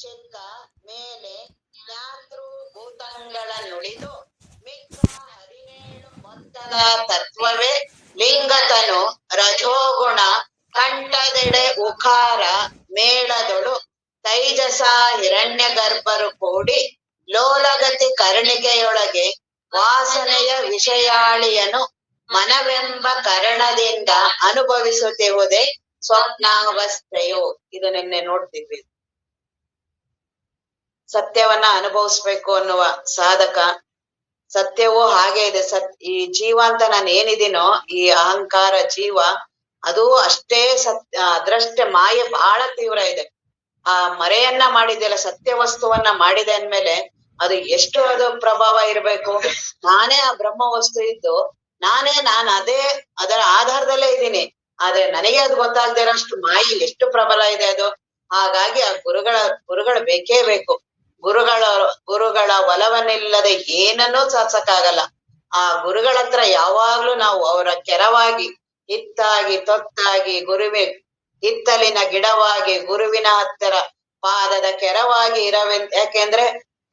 ಚೆಕ್ಕ ಮೇಲೆ ಜ್ಞಾತೃ ಭೂತಗಳ ನುಡಿದು ಮಿಕ್ಕ 17 ಮೊತ್ತದ ತತ್ವವೇ ಲಿಂಗತನು ರಜೋಗುಣ ಕಂಠದೆಡೆ ಉಖಾರ ಮೇಳದೊಳು ತೈಜಸ ಹಿರಣ್ಯ ಗರ್ಭರು ಕೂಡಿ ಲೋಲಗತಿ ಕರ್ಣಿಕೆಯೊಳಗೆ ವಾಸನೆಯ ವಿಷಯಾಳಿಯನು ಮನವೆಂಬ ಕರಣದಿಂದ ಅನುಭವಿಸುತ್ತಿರುವುದೇ ಸ್ವಪ್ನಾವಸ್ಥೆಯು. ಇದು ನಿನ್ನೆ ನೋಡ್ತಿದ್ವಿ. ಸತ್ಯವನ್ನ ಅನುಭವಿಸ್ಬೇಕು ಅನ್ನುವ ಸಾಧಕ. ಸತ್ಯವೂ ಹಾಗೆ ಇದೆ. ಈ ಜೀವ ಅಂತ ನಾನು ಏನಿದ್ದೀನೋ, ಈ ಅಹಂಕಾರ ಜೀವ, ಅದು ಅಷ್ಟೇ ಅದ್ರಷ್ಟೇ ಮಾಯೆ ಬಹಳ ತೀವ್ರ ಇದೆ. ಆ ಮರೆಯನ್ನ ಮಾಡಿದೆಯಲ್ಲ, ಸತ್ಯ ವಸ್ತುವನ್ನ ಮಾಡಿದೆ ಅಂದ್ಮೇಲೆ ಅದು ಎಷ್ಟು ಅದು ಪ್ರಭಾವ ಇರ್ಬೇಕು. ನಾನೇ ಆ ಬ್ರಹ್ಮ ವಸ್ತು ಇದ್ದು ನಾನು ಅದೇ ಅದರ ಆಧಾರದಲ್ಲೇ ಇದ್ದೀನಿ. ಆದ್ರೆ ನನಗೆ ಅದು ಗೊತ್ತಾಗದೇ ಇರೋಷ್ಟು ಮಾಯೆ ಎಷ್ಟು ಪ್ರಬಲ ಇದೆ ಅದು. ಹಾಗಾಗಿ ಆ ಗುರುಗಳ ಬೇಕೇ ಬೇಕು. ಗುರುಗಳ ಒಲವನ್ನಿಲ್ಲದೆ ಏನನ್ನೂ ಸಾಧಿಸಕ್ಕಾಗಲ್ಲ. ಆ ಗುರುಗಳ ಹತ್ರ ಯಾವಾಗ್ಲೂ ನಾವು ಅವರ ಕೆರವಾಗಿ ಹಿತ್ತಾಗಿ ತೊತ್ತಾಗಿ ಹಿತ್ತಲಿನ ಗಿಡವಾಗಿ ಗುರುವಿನ ಹತ್ತಿರ ಪಾದದ ಕೆರವಾಗಿ ಯಾಕೆಂದ್ರೆ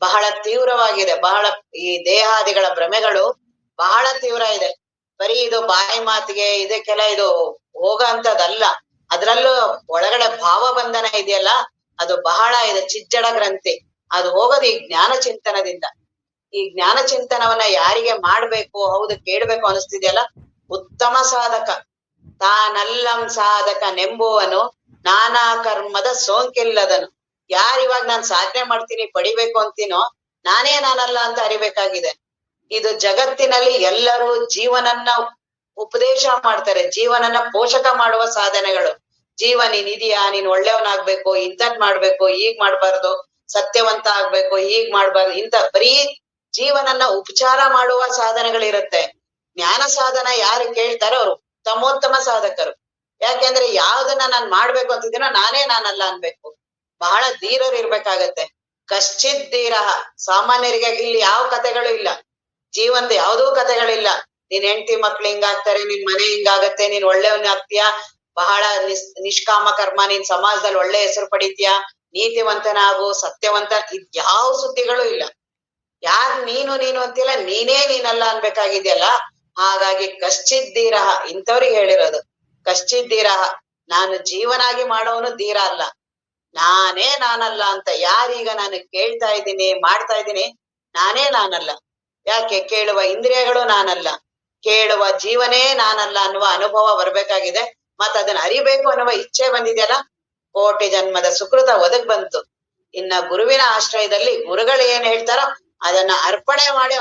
ಬಹಳ ತೀವ್ರವಾಗಿದೆ. ಬಹಳ ಈ ದೇಹಾದಿಗಳ ಭ್ರಮೆಗಳು ಬಹಳ ತೀವ್ರ ಇದೆ. ಬರೀ ಇದು ಬಾಯಿ ಮಾತಿಗೆ ಇದಕ್ಕೆಲ್ಲ ಇದು ಹೋಗಂತದಲ್ಲ. ಅದ್ರಲ್ಲೂ ಒಳಗಡೆ ಭಾವ ಬಂಧನ ಇದೆಯಲ್ಲ, ಅದು ಬಹಳ ಇದೆ. ಚಿಜ್ಜಡ ಗ್ರಂಥಿ ಅದು ಹೋಗೋದು ಈ ಜ್ಞಾನ ಚಿಂತನದಿಂದ. ಈ ಜ್ಞಾನ ಚಿಂತನವನ್ನ ಯಾರಿಗೆ ಮಾಡ್ಬೇಕು, ಹೌದು ಕೇಳ್ಬೇಕು ಅನಿಸ್ತಿದೆಯಲ್ಲ, ಉತ್ತಮ ಸಾಧಕ ತಾನಲ್ಲಂ ಸಾಧಕ ನೆಂಬುವನು ನಾನಾ ಕರ್ಮದ ಸೋಂಕಿಲ್ಲದನು. ಯಾರಿವಾಗ ನಾನ್ ಸಾಧನೆ ಮಾಡ್ತೀನಿ ಪಡಿಬೇಕು ಅಂತೀನೋ, ನಾನಲ್ಲ ಅಂತ ಅರಿಬೇಕಾಗಿದೆ. ಇದು ಜಗತ್ತಿನಲ್ಲಿ ಎಲ್ಲರೂ ಜೀವನನ್ನ ಉಪದೇಶ ಮಾಡ್ತಾರೆ, ಜೀವನನ್ನ ಪೋಷಕ ಮಾಡುವ ಸಾಧನೆಗಳು. ಜೀವ ನೀನ್ ಇದೆಯಾ, ನೀನ್ ಒಳ್ಳೆಯವನಾಗ್ಬೇಕು, ಇಂಥದ್ ಮಾಡ್ಬೇಕು, ಈಗ್ ಮಾಡ್ಬಾರ್ದು, ಸತ್ಯವಂತ ಆಗ್ಬೇಕು, ಹೀಗ್ ಮಾಡ್ಬಾರ್ದು, ಇಂಥ ಬರೀ ಜೀವನನ್ನ ಉಪಚಾರ ಮಾಡುವ ಸಾಧನೆಗಳಿರುತ್ತೆ. ಜ್ಞಾನ ಸಾಧನ ಯಾರು ಕೇಳ್ತಾರೋ ಅವ್ರು ಉತ್ತಮೋತ್ತಮ ಸಾಧಕರು. ಯಾಕೆಂದ್ರೆ ಯಾವ್ದನ್ನ ನಾನ್ ಮಾಡ್ಬೇಕು ಅಂತಿದ್ದೀನೋ ನಾನಲ್ಲ ಅನ್ಬೇಕು. ಬಹಳ ಧೀರರು ಇರ್ಬೇಕಾಗತ್ತೆ. ಕಶ್ಚಿತ್ ಧೀರ. ಸಾಮಾನ್ಯರಿಗೆ ಇಲ್ಲಿ ಯಾವ ಕಥೆಗಳು ಇಲ್ಲ, ಜೀವನದ ಯಾವುದೂ ಕಥೆಗಳಿಲ್ಲ. ನಿನ್ ಹೆಂಡತಿ ಮಕ್ಳು ಹಿಂಗಾಗ್ತಾರೆ, ನಿನ್ ಮನೆ ಹಿಂಗಾಗತ್ತೆ, ನೀನ್ ಒಳ್ಳೆಯವನ್ ಆಗ್ತೀಯ, ಬಹಳ ನಿಷ್ಕಾಮ ಕರ್ಮ, ನೀನ್ ಸಮಾಜದಲ್ಲಿ ಒಳ್ಳೆ ಹೆಸರು ಪಡಿತೀಯ, ನೀತಿವಂತನಾಗು, ಸತ್ಯವಂತ, ಯಾವ ಸುದ್ದಿಗಳು ಇಲ್ಲ. ಯಾರ್ ನೀನು ಅಂತಿಲ್ಲ, ನೀನಲ್ಲ ಅನ್ಬೇಕಾಗಿದ್ಯಲ್ಲ. ಹಾಗಾಗಿ ಕಶ್ಚಿತ್ ಧೀರ ಇಂಥವ್ರಿಗೆ ಹೇಳಿರೋದು. ಕಶ್ಚಿತ್ ಧೀರ, ನಾನು ಜೀವನಾಗಿ ಮಾಡೋನು ಧೀರ ಅಲ್ಲ, ನಾನಲ್ಲ ಅಂತ. ಯಾರೀಗ ನಾನು ಕೇಳ್ತಾ ಇದ್ದೀನಿ, ಮಾಡ್ತಾ ಇದ್ದೀನಿ, ನಾನಲ್ಲ. ಯಾಕೆ? ಕೇಳುವ ಇಂದ್ರಿಯಗಳು ನಾನಲ್ಲ, ಕೇಳುವ ಜೀವನೇ ನಾನಲ್ಲ ಅನ್ನುವ ಅನುಭವ ಬರ್ಬೇಕಾಗಿದೆ. ಮತ್ ಅದನ್ನ ಅರಿಬೇಕು ಅನ್ನುವ ಇಚ್ಛೆ ಬಂದಿದೆಯಲ್ಲ, ಕೋಟಿ ಜನ್ಮದ ಸುಕೃತ ಒದಗ್ ಬಂತು. ಇನ್ನ ಗುರುವಿನ ಆಶ್ರಯದಲ್ಲಿ ಗುರುಗಳು ಏನ್ ಹೇಳ್ತಾರೋ ಅದನ್ನ ಅರ್ಪಣೆ ಮಾಡಿ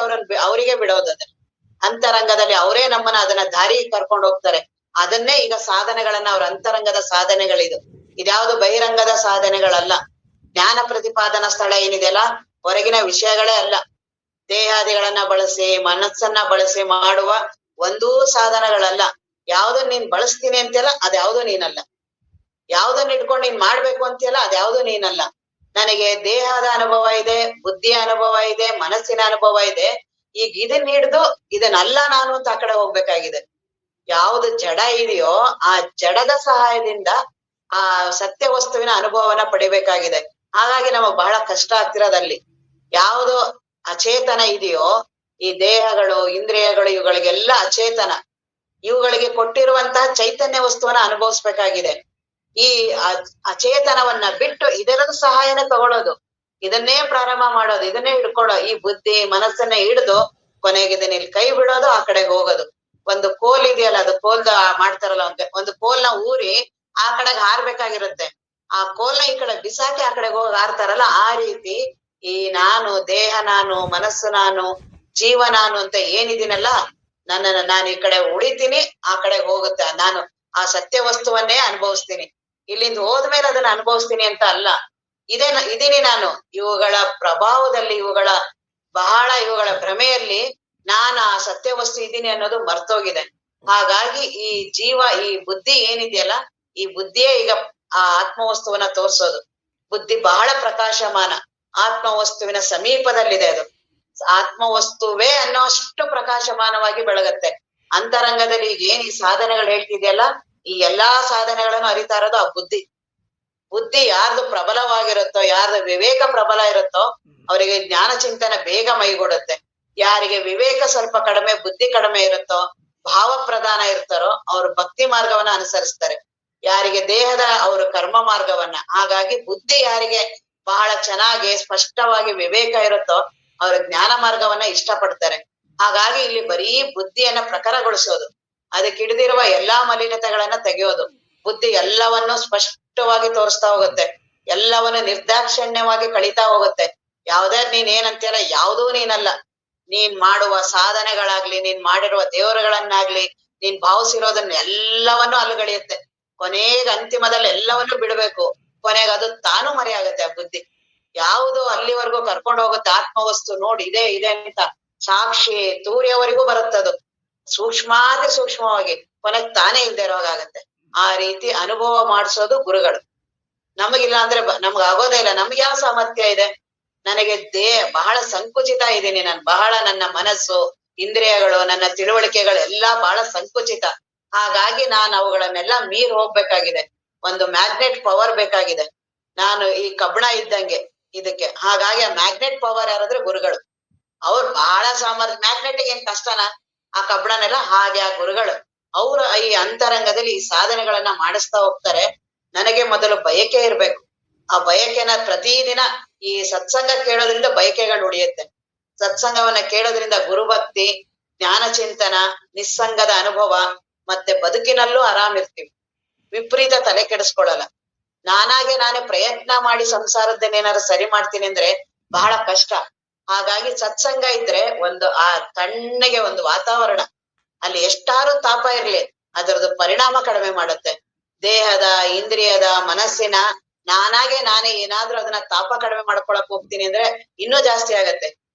ಅವರಿಗೆ ಬಿಡೋದು. ಅದನ್ನ ಅಂತರಂಗದಲ್ಲಿ ಅವರೇ ನಮ್ಮನ್ನ ಅದನ್ನ ದಾರಿ ಕರ್ಕೊಂಡು ಹೋಗ್ತಾರೆ. ಅದನ್ನೇ ಈಗ ಸಾಧನೆಗಳನ್ನ ಅವ್ರ ಅಂತರಂಗದ ಸಾಧನೆಗಳಿದು. ಇದ್ಯಾವುದು ಬಹಿರಂಗದ ಸಾಧನೆಗಳಲ್ಲ. ಜ್ಞಾನ ಪ್ರತಿಪಾದನಾ ಸ್ಥಳ ಏನಿದೆಯಲ್ಲ, ಹೊರಗಿನ ವಿಷಯಗಳೇ ಅಲ್ಲ. ದೇಹಾದಿಗಳನ್ನ ಬಳಸಿ ಮನಸ್ಸನ್ನ ಬಳಸಿ ಮಾಡುವ ಒಂದೂ ಸಾಧನಗಳಲ್ಲ. ಯಾವ್ದನ್ ನೀನ್ ಬಳಸ್ತೀನಿ ಅಂತೆಲ್ಲ ಅದ್ಯಾವುದೂ ನೀನಲ್ಲ. ಯಾವ್ದನ್ನ ಇಟ್ಕೊಂಡು ನೀನ್ ಮಾಡ್ಬೇಕು ಅಂತೆಲ್ಲ ಅದ್ಯಾವುದೂ ನೀನಲ್ಲ. ನನಗೆ ದೇಹದ ಅನುಭವ ಇದೆ, ಬುದ್ಧಿಯ ಅನುಭವ ಇದೆ, ಮನಸ್ಸಿನ ಅನುಭವ ಇದೆ. ಈಗ ಇದನ್ನ ಹಿಡಿದು ಇದನ್ನಲ್ಲ ನಾನು ಅಂತ ಆ ಕಡೆ ಹೋಗ್ಬೇಕಾಗಿದೆ. ಯಾವ್ದು ಜಡ ಇದೆಯೋ ಆ ಜಡದ ಸಹಾಯದಿಂದ ಆ ಸತ್ಯ ವಸ್ತುವಿನ ಅನುಭವನ ಪಡಿಬೇಕಾಗಿದೆ. ಹಾಗಾಗಿ ನಮಗ್ ಬಹಳ ಕಷ್ಟ ಆಗ್ತಿರೋದಲ್ಲಿ. ಯಾವುದು ಅಚೇತನ ಇದೆಯೋ, ಈ ದೇಹಗಳು ಇಂದ್ರಿಯಗಳು ಇವುಗಳಿಗೆಲ್ಲ ಅಚೇತನ. ಇವುಗಳಿಗೆ ಕೊಟ್ಟಿರುವಂತಹ ಚೈತನ್ಯ ವಸ್ತುವನ್ನ ಅನುಭವಿಸ್ಬೇಕಾಗಿದೆ. ಈ ಅಚೇತನವನ್ನ ಬಿಟ್ಟು ಇದರದ ಸಹಾಯನ ತಗೊಳ್ಳೋದು, ಇದನ್ನೇ ಪ್ರಾರಂಭ ಮಾಡೋದು, ಇದನ್ನೇ ಹಿಡ್ಕೊಳ್ಳೋ. ಈ ಬುದ್ಧಿ ಮನಸ್ಸನ್ನ ಹಿಡಿದು ಕೊನೆಗೆ ಇದನ್ನ ಇಲ್ಲಿ ಕೈ ಬಿಡೋದು, ಆ ಕಡೆ ಹೋಗೋದು. ಒಂದು ಕೋಲ್ ಇದೆಯಲ್ಲ, ಅದು ಕೋಲ್ ಮಾಡ್ತಾರಲ್ಲ, ಒಂದು ಕೋಲ್ನ ಊರಿ ಆ ಕಡೆಗೆ ಹಾರ್ಬೇಕಾಗಿರುತ್ತೆ. ಆ ಕೋಲ್ನ ಈ ಕಡೆ ಬಿಸಾಕಿ ಆ ಕಡೆಗೆ ಹೋಗಿ ಹಾರ್ತಾರಲ್ಲ, ಆ ರೀತಿ ಈ ನಾನು, ದೇಹ ನಾನು, ಮನಸ್ಸು ನಾನು, ಜೀವ ನಾನು ಅಂತ ಏನಿದ್ದೀನಲ್ಲ, ನಾನು ಈ ಕಡೆ ಉಳಿತೀನಿ, ಆ ಕಡೆ ಹೋಗುತ್ತೆ. ನಾನು ಆ ಸತ್ಯ ವಸ್ತುವನ್ನೇ ಅನುಭವಿಸ್ತೀನಿ. ಇಲ್ಲಿಂದ ಹೋದ್ಮೇಲೆ ಅದನ್ನ ಅನುಭವಿಸ್ತೀನಿ ಅಂತ ಅಲ್ಲ. ಇದೀನಿ ನಾನು. ಇವುಗಳ ಪ್ರಭಾವದಲ್ಲಿ, ಇವುಗಳ ಭ್ರಮೆಯಲ್ಲಿ ನಾನು ಆ ಸತ್ಯ ವಸ್ತು ಇದ್ದೀನಿ ಅನ್ನೋದು ಮರ್ತೋಗಿದೆ. ಹಾಗಾಗಿ ಈ ಜೀವ, ಈ ಬುದ್ಧಿ ಏನಿದೆಯಲ್ಲ, ಈ ಬುದ್ಧಿಯೇ ಈಗ ಆ ಆತ್ಮವಸ್ತುವನ್ನ ತೋರ್ಸೋದು. ಬುದ್ಧಿ ಬಹಳ ಪ್ರಕಾಶಮಾನ, ಆತ್ಮವಸ್ತುವಿನ ಸಮೀಪದಲ್ಲಿದೆ. ಅದು ಆತ್ಮವಸ್ತುವೇ ಅನ್ನೋಷ್ಟು ಪ್ರಕಾಶಮಾನವಾಗಿ ಬೆಳಗತ್ತೆ. ಅಂತರಂಗದಲ್ಲಿ ಈಗ ಏನ್ ಈ ಸಾಧನೆಗಳು ಹೇಳ್ತಿದೆಯಲ್ಲ, ಈ ಎಲ್ಲಾ ಸಾಧನೆಗಳನ್ನು ಅರಿತಾ ಇರೋದು ಆ ಬುದ್ಧಿ. ಬುದ್ಧಿ ಯಾರ್ದು ಪ್ರಬಲವಾಗಿರುತ್ತೋ, ಯಾರ್ದು ವಿವೇಕ ಪ್ರಬಲ ಇರುತ್ತೋ ಅವರಿಗೆ ಜ್ಞಾನ ಚಿಂತನೆ ಬೇಗ ಮೈಗೂಡುತ್ತೆ. ಯಾರಿಗೆ ವಿವೇಕ ಸ್ವಲ್ಪ ಕಡಿಮೆ, ಬುದ್ಧಿ ಕಡಿಮೆ ಇರುತ್ತೋ, ಭಾವ ಪ್ರಧಾನ ಇರ್ತಾರೋ ಅವ್ರು ಭಕ್ತಿ ಮಾರ್ಗವನ್ನ ಅನುಸರಿಸ್ತಾರೆ. ಯಾರಿಗೆ ದೇಹದ ಅವರು ಕರ್ಮ ಮಾರ್ಗವನ್ನ. ಹಾಗಾಗಿ ಬುದ್ಧಿ ಯಾರಿಗೆ ಬಹಳ ಚೆನ್ನಾಗಿ ಸ್ಪಷ್ಟವಾಗಿ ವಿವೇಕ ಇರುತ್ತೋ ಅವರು ಜ್ಞಾನ ಮಾರ್ಗವನ್ನ ಇಷ್ಟಪಡ್ತಾರೆ. ಹಾಗಾಗಿ ಇಲ್ಲಿ ಬರೀ ಬುದ್ಧಿಯನ್ನ ಪ್ರಖರಗೊಳಿಸೋದು, ಅದಕ್ಕೆ ಹಿಡಿದಿರುವ ಎಲ್ಲಾ ಮಲಿನತೆಗಳನ್ನ ತೆಗೆಯೋದು. ಬುದ್ಧಿ ಎಲ್ಲವನ್ನು ಸ್ಪಷ್ಟವಾಗಿ ತೋರಿಸ್ತಾ ಹೋಗುತ್ತೆ, ಎಲ್ಲವನ್ನು ನಿರ್ದಾಕ್ಷಿಣ್ಯವಾಗಿ ಕಳೀತಾ ಹೋಗುತ್ತೆ. ಯಾವ್ದೇ ನೀನ್ ಏನಂತೀಯಲ್ಲ, ಯಾವುದೂ ನೀನಲ್ಲ. ನೀನ್ ಮಾಡುವ ಸಾಧನೆಗಳಾಗ್ಲಿ, ನೀನ್ ಮಾಡಿರುವ ದೇವರುಗಳನ್ನಾಗ್ಲಿ, ನೀನ್ ಭಾವಿಸಿರೋದನ್ನ ಎಲ್ಲವನ್ನೂ ಅಲ್ಲುಗಳೆಯುತ್ತೆ. ಕೊನೆಗೆ ಅಂತಿಮದಲ್ಲಿ ಎಲ್ಲವನ್ನೂ ಬಿಡ್ಬೇಕು. ಕೊನೆಗೆ ಅದು ತಾನು ಮರೆಯಾಗುತ್ತೆ ಆ ಬುದ್ಧಿ. ಯಾವುದು ಅಲ್ಲಿವರೆಗೂ ಕರ್ಕೊಂಡು ಹೋಗುತ್ತೆ ಆತ್ಮವಸ್ತು ನೋಡಿ ಇದೆ ಇದೆ ಅಂತ ಸಾಕ್ಷಿ ತೂರಿಯವರೆಗೂ ಬರುತ್ತದು, ಸೂಕ್ಷ್ಮಾತಿ ಸೂಕ್ಷ್ಮವಾಗಿ. ಕೊನೆಗೆ ತಾನೇ ಇಲ್ದೇ ಇರೋವಾಗತ್ತೆ. ಆ ರೀತಿ ಅನುಭವ ಮಾಡಿಸೋದು ಗುರುಗಳು. ನಮಗಿಲ್ಲ ಅಂದ್ರೆ ನಮ್ಗೆ ಆಗೋದೇ ಇಲ್ಲ. ನಮ್ಗೆ ಯಾವ ಸಾಮರ್ಥ್ಯ ಇದೆ? ನನಗೆ ಬಹಳ ಸಂಕುಚಿತ ಇದ್ದೀನಿ ನಾನು. ಬಹಳ ನನ್ನ ಮನಸ್ಸು, ಇಂದ್ರಿಯಗಳು, ನನ್ನ ತಿಳುವಳಿಕೆಗಳು ಎಲ್ಲಾ ಬಹಳ ಸಂಕುಚಿತ. ಹಾಗಾಗಿ ನಾನು ಅವುಗಳನ್ನೆಲ್ಲ ಮೀರ್ ಹೋಗ್ಬೇಕಾಗಿದೆ. ಒಂದು ಮ್ಯಾಗ್ನೆಟ್ ಪವರ್ ಬೇಕಾಗಿದೆ. ನಾನು ಈ ಕಬ್ಬಣ ಇದ್ದಂಗೆ ಇದಕ್ಕೆ. ಹಾಗಾಗಿ ಆ ಮ್ಯಾಗ್ನೆಟ್ ಪವರ್ ಯಾರಾದ್ರೆ ಗುರುಗಳು. ಅವ್ರು ಬಹಳ ಸಾಮರ್ಥ್ಯ. ಮ್ಯಾಗ್ನೆಟಿಗೆ ಏನ್ ಕಷ್ಟನಾ? ಆ ಕಬ್ಬಣನೆಲ್ಲ ಹಾಗೆ ಆ ಗುರುಗಳು ಅವ್ರು ಈ ಅಂತರಂಗದಲ್ಲಿ ಈ ಸಾಧನೆಗಳನ್ನ ಮಾಡಿಸ್ತಾ ಹೋಗ್ತಾರೆ. ನನಗೆ ಮೊದಲು ಬಯಕೆ ಇರ್ಬೇಕು. ಆ ಬಯಕೆನ ಪ್ರತಿದಿನ ಈ ಸತ್ಸಂಗ ಕೇಳೋದ್ರಿಂದ ಬಯಕೆಗಳು ಉಳಿಯುತ್ತೆ. ಸತ್ಸಂಗವನ್ನ ಕೇಳೋದ್ರಿಂದ ಗುರುಭಕ್ತಿ, ಜ್ಞಾನ ಚಿಂತನ, ನಿಸ್ಸಂಗದ ಅನುಭವ, ಮತ್ತೆ ಬದುಕಿನಲ್ಲೂ ಆರಾಮಿರ್ತೀವಿ. ವಿಪರೀತ ತಲೆ ಕೆಡಿಸ್ಕೊಳಲ್ಲ. ನಾನಾಗೆ ನಾನೇ ಪ್ರಯತ್ನ ಮಾಡಿ ಸಂಸಾರದನ್ನೇನಾದ್ರು ಸರಿ ಮಾಡ್ತೀನಿ ಅಂದ್ರೆ ಬಹಳ ಕಷ್ಟ. ಹಾಗಾಗಿ ಸತ್ಸಂಗ ಇದ್ರೆ ಒಂದು ಆ ತಣ್ಣಗೆ ಒಂದು ವಾತಾವರಣ, ಅಲ್ಲಿ ಎಷ್ಟಾರು ತಾಪ ಇರ್ಲಿ ಅದರದ್ದು ಪರಿಣಾಮ ಕಡಿಮೆ ಮಾಡುತ್ತೆ. ದೇಹದ, ಇಂದ್ರಿಯದ, ಮನಸ್ಸಿನ ನಾನಾಗೆ ನಾನೇ ಏನಾದ್ರೂ ಅದನ್ನ ತಾಪ ಕಡಿಮೆ ಮಾಡ್ಕೊಳಕ್ ಹೋಗ್ತೀನಿ ಅಂದ್ರೆ ಇನ್ನೂ ಜಾಸ್ತಿ ಆಗತ್ತೆ.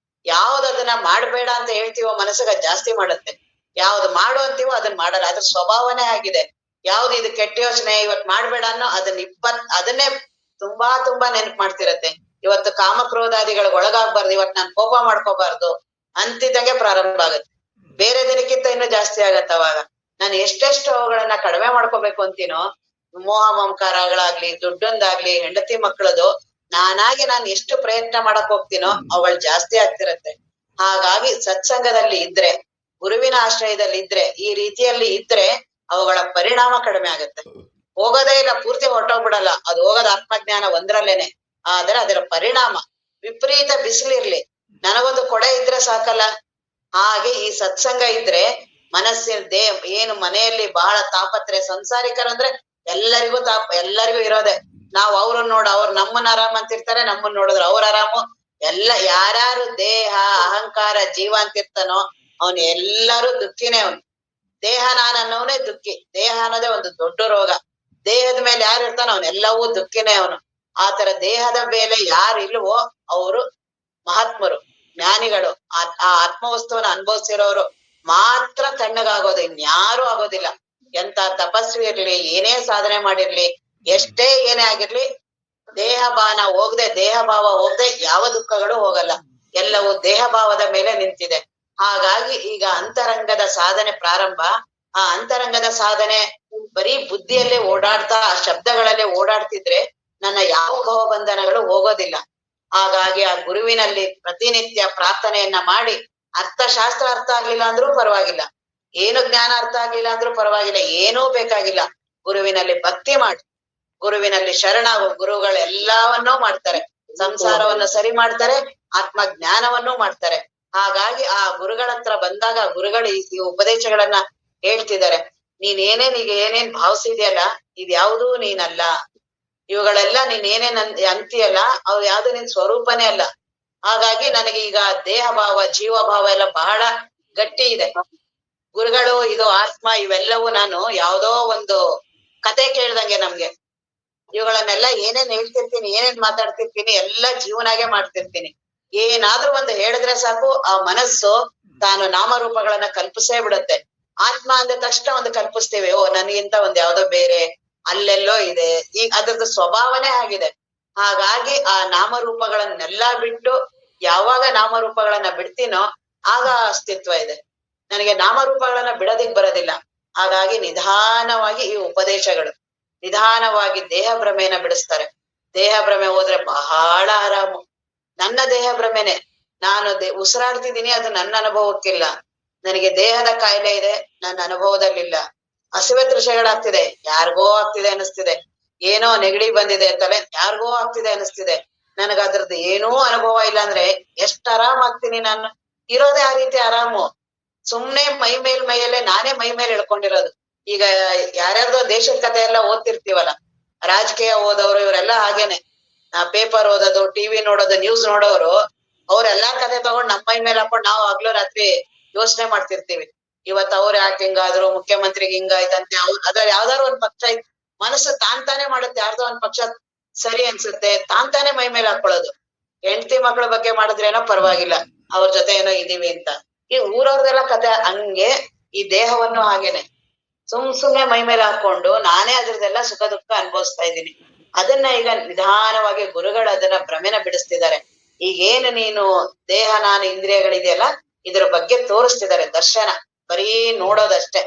ಯಾವ್ದು ಅದನ್ನ ಮಾಡ್ಬೇಡ ಅಂತ ಹೇಳ್ತೀವೋ ಮನಸ್ಸಿಗೆ ಜಾಸ್ತಿ ಮಾಡುತ್ತೆ. ಯಾವ್ದು ಮಾಡು ಅಂತೀವೋ ಅದನ್ನ ಮಾಡಲ್ಲ. ಅದ್ರ ಸ್ವಭಾವನೇ ಆಗಿದೆ. ಯಾವ್ದು ಇದು ಕೆಟ್ಟ ಯೋಚನೆ ಇವತ್ ಮಾಡ್ಬೇಡ ಅನ್ನೋ ಅದನ್ನೇ ತುಂಬಾ ತುಂಬಾ ನೆನಪು ಮಾಡ್ತಿರತ್ತೆ. ಇವತ್ತು ಕಾಮಕ್ರೋಧಾದಿಗಳಿಗೆ ಒಳಗಾಗ್ಬಾರ್ದು, ಇವತ್ ನಾನ್ ಕೋಪ ಮಾಡ್ಕೋಬಾರ್ದು ಅಂತಿದ್ದಾಗೆ ಪ್ರಾರಂಭ ಆಗುತ್ತೆ. ಬೇರೆ ದಿನಕ್ಕಿಂತ ಇನ್ನೂ ಜಾಸ್ತಿ ಆಗತ್ತೆ. ಅವಾಗ ನಾನು ಎಷ್ಟೆಷ್ಟು ಅವುಗಳನ್ನ ಕಡಿಮೆ ಮಾಡ್ಕೋಬೇಕು ಅಂತೀನೋ, ಮೋಹ ಮಮಕಾರಗಳಾಗ್ಲಿ, ದುಡ್ಡೊಂದಾಗ್ಲಿ, ಹೆಂಡತಿ ಮಕ್ಕಳದು, ನಾನಾಗಿ ನಾನು ಎಷ್ಟು ಪ್ರಯತ್ನ ಮಾಡಕ್ ಹೋಗ್ತೀನೋ ಅವುಗಳು ಜಾಸ್ತಿ ಆಗ್ತಿರತ್ತೆ. ಹಾಗಾಗಿ ಸತ್ಸಂಗದಲ್ಲಿ ಇದ್ರೆ, ಗುರುವಿನ ಆಶ್ರಯದಲ್ಲಿ ಇದ್ರೆ, ಈ ರೀತಿಯಲ್ಲಿ ಇದ್ರೆ ಅವುಗಳ ಪರಿಣಾಮ ಕಡಿಮೆ ಆಗುತ್ತೆ. ಹೋಗೋದೇ ಇಲ್ಲ, ಪೂರ್ತಿ ಹೊರಟೋಗ್ಬಿಡಲ್ಲ. ಅದು ಹೋಗೋದು ಆತ್ಮಜ್ಞಾನ ಒಂದ್ರಲ್ಲೇನೆ. ಆದ್ರೆ ಅದರ ಪರಿಣಾಮ ವಿಪರೀತ. ಬಿಸಿಲಿರ್ಲಿ, ನನಗೊಂದು ಕೊಡೆ ಇದ್ರೆ ಸಾಕಲ್ಲ. ಹಾಗೆ ಈ ಸತ್ಸಂಗ ಇದ್ರೆ ಮನಸ್ಸಿನ ಏನು ಮನೆಯಲ್ಲಿ ಬಹಳ ತಾಪತ್ರೆ, ಸಂಸಾರಿಕರಂದ್ರೆ ಎಲ್ಲರಿಗೂ ಎಲ್ಲರಿಗೂ ಇರೋದೆ. ನಾವ್ ಅವ್ರನ್ನ ನೋಡ, ಅವ್ರು ನಮ್ಮನ್ನ ಆರಾಮ್ ಅಂತಿರ್ತಾರೆ, ನಮ್ಮನ್ನ ನೋಡಿದ್ರು ಅವ್ರ ಆರಾಮು. ಎಲ್ಲ ಯಾರ್ಯಾರು ದೇಹ ಅಹಂಕಾರ ಜೀವ ಅಂತಿರ್ತಾನೋ ಅವನು ಎಲ್ಲರೂ ದುಃಖಿನೇ. ಅವನು ದೇಹ ನಾನು ಅನ್ನೋನೇ ದುಃಖಿ. ದೇಹ ಅನ್ನೋದೇ ಒಂದು ದೊಡ್ಡ ರೋಗ. ದೇಹದ ಮೇಲೆ ಯಾರು ಇರ್ತಾನೋ ಅವನೆಲ್ಲವೂ ದುಃಖಿನೇ ಅವನು. ಆತರ ದೇಹದ ಮೇಲೆ ಯಾರು ಇಲ್ವೋ ಅವರು ಮಹಾತ್ಮರು, ಜ್ಞಾನಿಗಳು. ಆ ಆತ್ಮವಸ್ತುವನ್ನ ಅನುಭವಿಸಿರೋರು ಮಾತ್ರ ತಣ್ಣಗಾಗೋದು, ಇನ್ಯಾರು ಆಗೋದಿಲ್ಲ. ಎಂತ ತಪಸ್ವಿ ಇರ್ಲಿ, ಏನೇ ಸಾಧನೆ ಮಾಡಿರ್ಲಿ, ಎಷ್ಟೇ ಏನೇ ಆಗಿರ್ಲಿ, ದೇಹ ಭಾವ ಹೋಗದೆ ಯಾವ ದುಃಖಗಳು ಹೋಗಲ್ಲ. ಎಲ್ಲವೂ ದೇಹ ಭಾವದ ಮೇಲೆ ನಿಂತಿದೆ. ಹಾಗಾಗಿ ಈಗ ಅಂತರಂಗದ ಸಾಧನೆ ಪ್ರಾರಂಭ. ಆ ಅಂತರಂಗದ ಸಾಧನೆ ಬರೀ ಬುದ್ಧಿಯಲ್ಲೇ ಓಡಾಡ್ತಾ, ಆ ಶಬ್ದಗಳಲ್ಲೇ ಓಡಾಡ್ತಿದ್ರೆ ನನ್ನ ಯಾವ ಭವಬಂಧನಗಳು ಹೋಗೋದಿಲ್ಲ. ಹಾಗಾಗಿ ಆ ಗುರುವಿನಲ್ಲಿ ಪ್ರತಿನಿತ್ಯ ಪ್ರಾರ್ಥನೆಯನ್ನ ಮಾಡಿ, ಅರ್ಥಶಾಸ್ತ್ರ ಅರ್ಥ ಆಗ್ಲಿಲ್ಲ ಅಂದ್ರೂ ಪರವಾಗಿಲ್ಲ, ಏನು ಜ್ಞಾನ ಅರ್ಥ ಆಗ್ಲಿಲ್ಲ ಅಂದ್ರೂ ಪರವಾಗಿಲ್ಲ, ಏನೂ ಬೇಕಾಗಿಲ್ಲ, ಗುರುವಿನಲ್ಲಿ ಭಕ್ತಿ ಮಾಡಿ, ಗುರುವಿನಲ್ಲಿ ಶರಣಾಗು. ಗುರುಗಳೆಲ್ಲವನ್ನೂ ಮಾಡ್ತಾರೆ. ಸಂಸಾರವನ್ನು ಸರಿ ಮಾಡ್ತಾರೆ, ಆತ್ಮ ಜ್ಞಾನವನ್ನೂ ಮಾಡ್ತಾರೆ. ಹಾಗಾಗಿ ಆ ಗುರುಗಳ ಹತ್ರ ಬಂದಾಗ ಗುರುಗಳು ಈ ಉಪದೇಶಗಳನ್ನ ಹೇಳ್ತಿದ್ದಾರೆ. ಈಗ ಏನೇನ್ ಭಾವಿಸಿದ್ಯಲ್ಲ, ಇದ್ಯಾವುದೂ ನೀನಲ್ಲ. ಇವುಗಳೆಲ್ಲ ನೀನ್ ಏನೇನ್ ಅಂತೀಯಲ್ಲ ಅವು ಯಾವ್ದು ನಿನ್ ಸ್ವರೂಪನೇ ಅಲ್ಲ. ಹಾಗಾಗಿ ನನಗೆ ಈಗ ದೇಹ ಭಾವ, ಜೀವ ಭಾವ ಎಲ್ಲ ಬಹಳ ಗಟ್ಟಿ ಇದೆ. ಗುರುಗಳು ಇದು ಆತ್ಮ ಇವೆಲ್ಲವೂ ನಾನು ಯಾವ್ದೋ ಒಂದು ಕತೆ ಕೇಳ್ದಂಗೆ ನಮ್ಗೆ. ಇವುಗಳನ್ನೆಲ್ಲ ಏನೇನ್ ಹೇಳ್ತಿರ್ತೀನಿ, ಏನೇನ್ ಮಾತಾಡ್ತಿರ್ತೀನಿ ಎಲ್ಲ ಜೀವನಾಗೆ ಮಾಡ್ತಿರ್ತೀನಿ. ಏನಾದ್ರೂ ಒಂದು ಹೇಳಿದ್ರೆ ಸಾಕು ಆ ಮನಸ್ಸು ತಾನು ನಾಮರೂಪಗಳನ್ನ ಕಲ್ಪಿಸೇ ಬಿಡುತ್ತೆ. ಆತ್ಮ ಅಂದ ತಕ್ಷಣ ಒಂದು ಕಲ್ಪಿಸ್ತೇವೆ, ಓ ನನಗಿಂತ ಒಂದ್ ಯಾವ್ದೋ ಬೇರೆ ಅಲ್ಲೆಲ್ಲೋ ಇದೆ. ಈಗ ಅದ್ರದ್ದು ಸ್ವಭಾವನೆ ಆಗಿದೆ. ಹಾಗಾಗಿ ಆ ನಾಮರೂಪಗಳನ್ನೆಲ್ಲಾ ಬಿಟ್ಟು ಯಾವಾಗ ನಾಮರೂಪಗಳನ್ನ ಬಿಡ್ತೀನೋ ಆಗ ಅಸ್ತಿತ್ವ ಇದೆ. ನನಗೆ ನಾಮರೂಪಗಳನ್ನ ಬಿಡೋದಿಕ್ ಬರೋದಿಲ್ಲ. ಹಾಗಾಗಿ ನಿಧಾನವಾಗಿ ಈ ಉಪದೇಶಗಳು ನಿಧಾನವಾಗಿ ದೇಹ ಭ್ರಮೆನ ಬಿಡಿಸ್ತಾರೆ. ದೇಹ ಭ್ರಮೆ ಹೋದ್ರೆ ಬಹಳ ಆರಾಮು. ನನ್ನ ದೇಹ ಭ್ರಮೆನೆ, ನಾನು ಉಸಿರಾಡ್ತಿದ್ದೀನಿ, ಅದು ನನ್ನ ಅನುಭವಕ್ಕಿಲ್ಲ. ನನಗೆ ದೇಹದ ಕಾಯಿಲೆ ಇದೆ, ನನ್ನ ಅನುಭವದಲ್ಲಿಲ್ಲ. ಹಸಿವೆ ತೃಷೆಗಳಾಗ್ತಿದೆ, ಯಾರಿಗೋ ಆಗ್ತಿದೆ ಅನಿಸ್ತಿದೆ. ಏನೋ ನೆಗಡಿ ಬಂದಿದೆ ತಲೆ, ಯಾರಿಗೋ ಆಗ್ತಿದೆ ಅನಿಸ್ತಿದೆ. ನನಗ ಅದ್ರದ್ದು ಏನೂ ಅನುಭವ ಇಲ್ಲ ಅಂದ್ರೆ ಎಷ್ಟ್ ಆರಾಮ್ ಆಗ್ತೀನಿ ನಾನು. ಇರೋದೇ ಆ ರೀತಿ ಆರಾಮು. ಸುಮ್ನೆ ಮೈಯಲ್ಲೇ ನಾನೇ ಮೈ ಮೇಲೆ ಇಳ್ಕೊಂಡಿರೋದು. ಈಗ ಯಾರ್ಯಾರ್ದೋ ದೇಶದ ಕಥೆ ಎಲ್ಲ ಓದ್ತಿರ್ತೀವಲ್ಲ, ರಾಜಕೀಯ ಓದೋರು ಇವರೆಲ್ಲ ಹಾಗೇನೆ. ಪೇಪರ್ ಓದೋದು, ಟಿವಿ ನೋಡೋದು, ನ್ಯೂಸ್ ನೋಡೋರು, ಅವ್ರೆಲ್ಲಾ ಕಥೆ ತಗೊಂಡ್ ನಮ್ಮ ಮೈ ಮೇಲೆ ಹಾಕೊಂಡ್ ನಾವು ಹಗ್ಲು ರಾತ್ರಿ ಯೋಚನೆ ಮಾಡ್ತಿರ್ತೀವಿ. ಇವತ್ ಅವ್ರು ಯಾಕೆ ಹಿಂಗಾದ್ರು, ಮುಖ್ಯಮಂತ್ರಿಗೆ ಹಿಂಗಾಯ್ತಂತೆ, ಅದ್ರ ಯಾವ್ದಾರು ಒಂದ್ ಪಕ್ಷ ಮನಸ್ಸು ತಾನೇ ಮಾಡುತ್ತೆ. ಯಾರ್ದೋ ಒಂದ್ ಪಕ್ಷ ಸರಿ ಅನ್ಸುತ್ತೆ, ತಾನೇ ಮೈ ಮೇಲೆ ಹಾಕೊಳ್ಳೋದು. ಹೆಂಡತಿ ಮಕ್ಳ ಬಗ್ಗೆ ಮಾಡಿದ್ರೇನೋ ಪರವಾಗಿಲ್ಲ, ಅವ್ರ ಜೊತೆ ಏನೋ ಇದೀವಿ ಅಂತ. ಈ ಊರವ್ರದೆಲ್ಲ ಕತೆ ಹಂಗೆ. ಈ ದೇಹವನ್ನು ಹಾಗೇನೆ ಸುಮ್ನೆ ಮೈ ಮೇಲೆ ಹಾಕೊಂಡು ನಾನೇ ಅದ್ರದ್ದೆಲ್ಲ ಸುಖ ದುಃಖ ಅನುಭವಿಸ್ತಾ ಇದ್ದೀನಿ. ಅದನ್ನ ಈಗ ನಿಧಾನವಾಗಿ ಗುರುಗಳು ಅದನ್ನ ಭ್ರಮೆನ ಬಿಡಿಸ್ತಿದ್ದಾರೆ. ಈಗೇನು ನೀನು ದೇಹ ನಾನು ಇಂದ್ರಿಯಗಳಿದೆಯಲ್ಲ, ಇದ್ರ ಬಗ್ಗೆ ತೋರಿಸ್ತಿದ್ದಾರೆ ದರ್ಶನ. ಬರೀ ನೋಡೋದಷ್ಟೇ.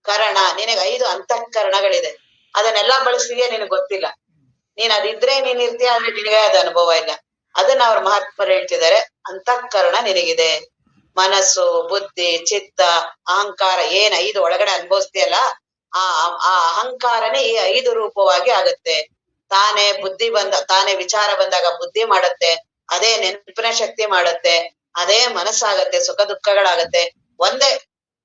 ಕರಣ, ನಿನಗೆ 5 ಅಂತಃಕರಣಗಳಿದೆ, ಅದನ್ನೆಲ್ಲಾ ಬಳಸ್ತಿದ್ಯಾ ನಿನಗ್ ಗೊತ್ತಿಲ್ಲ. ನೀನ್ ಅದಿದ್ರೆ ನೀನ್ ಇರ್ತೀಯ, ಆದ್ರೆ ನಿನಗೆ ಅದು ಅನುಭವ ಇಲ್ಲ. ಅದನ್ನ ಅವ್ರ ಮಹಾತ್ಮರು ಹೇಳ್ತಿದ್ದಾರೆ. ಅಂತಃಕರಣ ನಿನಗಿದೆ, ಮನಸ್ಸು, ಬುದ್ಧಿ, ಚಿತ್ತ, ಅಹಂಕಾರ, ಏನ್ 5 ಒಳಗಡೆ ಅನುಭವಿಸ್ತೀಯಲ್ಲ, ಆ ಅಹಂಕಾರನೇ ಈ 5 ರೂಪವಾಗಿ ಆಗುತ್ತೆ. ತಾನೇ ವಿಚಾರ ಬಂದಾಗ ಬುದ್ಧಿ ಮಾಡತ್ತೆ, ಅದೇ ನೆನಪಿನ ಶಕ್ತಿ ಮಾಡತ್ತೆ, ಅದೇ ಮನಸ್ಸಾಗತ್ತೆ, ಸುಖ ದುಃಖಗಳಾಗತ್ತೆ. ಒಂದೇ,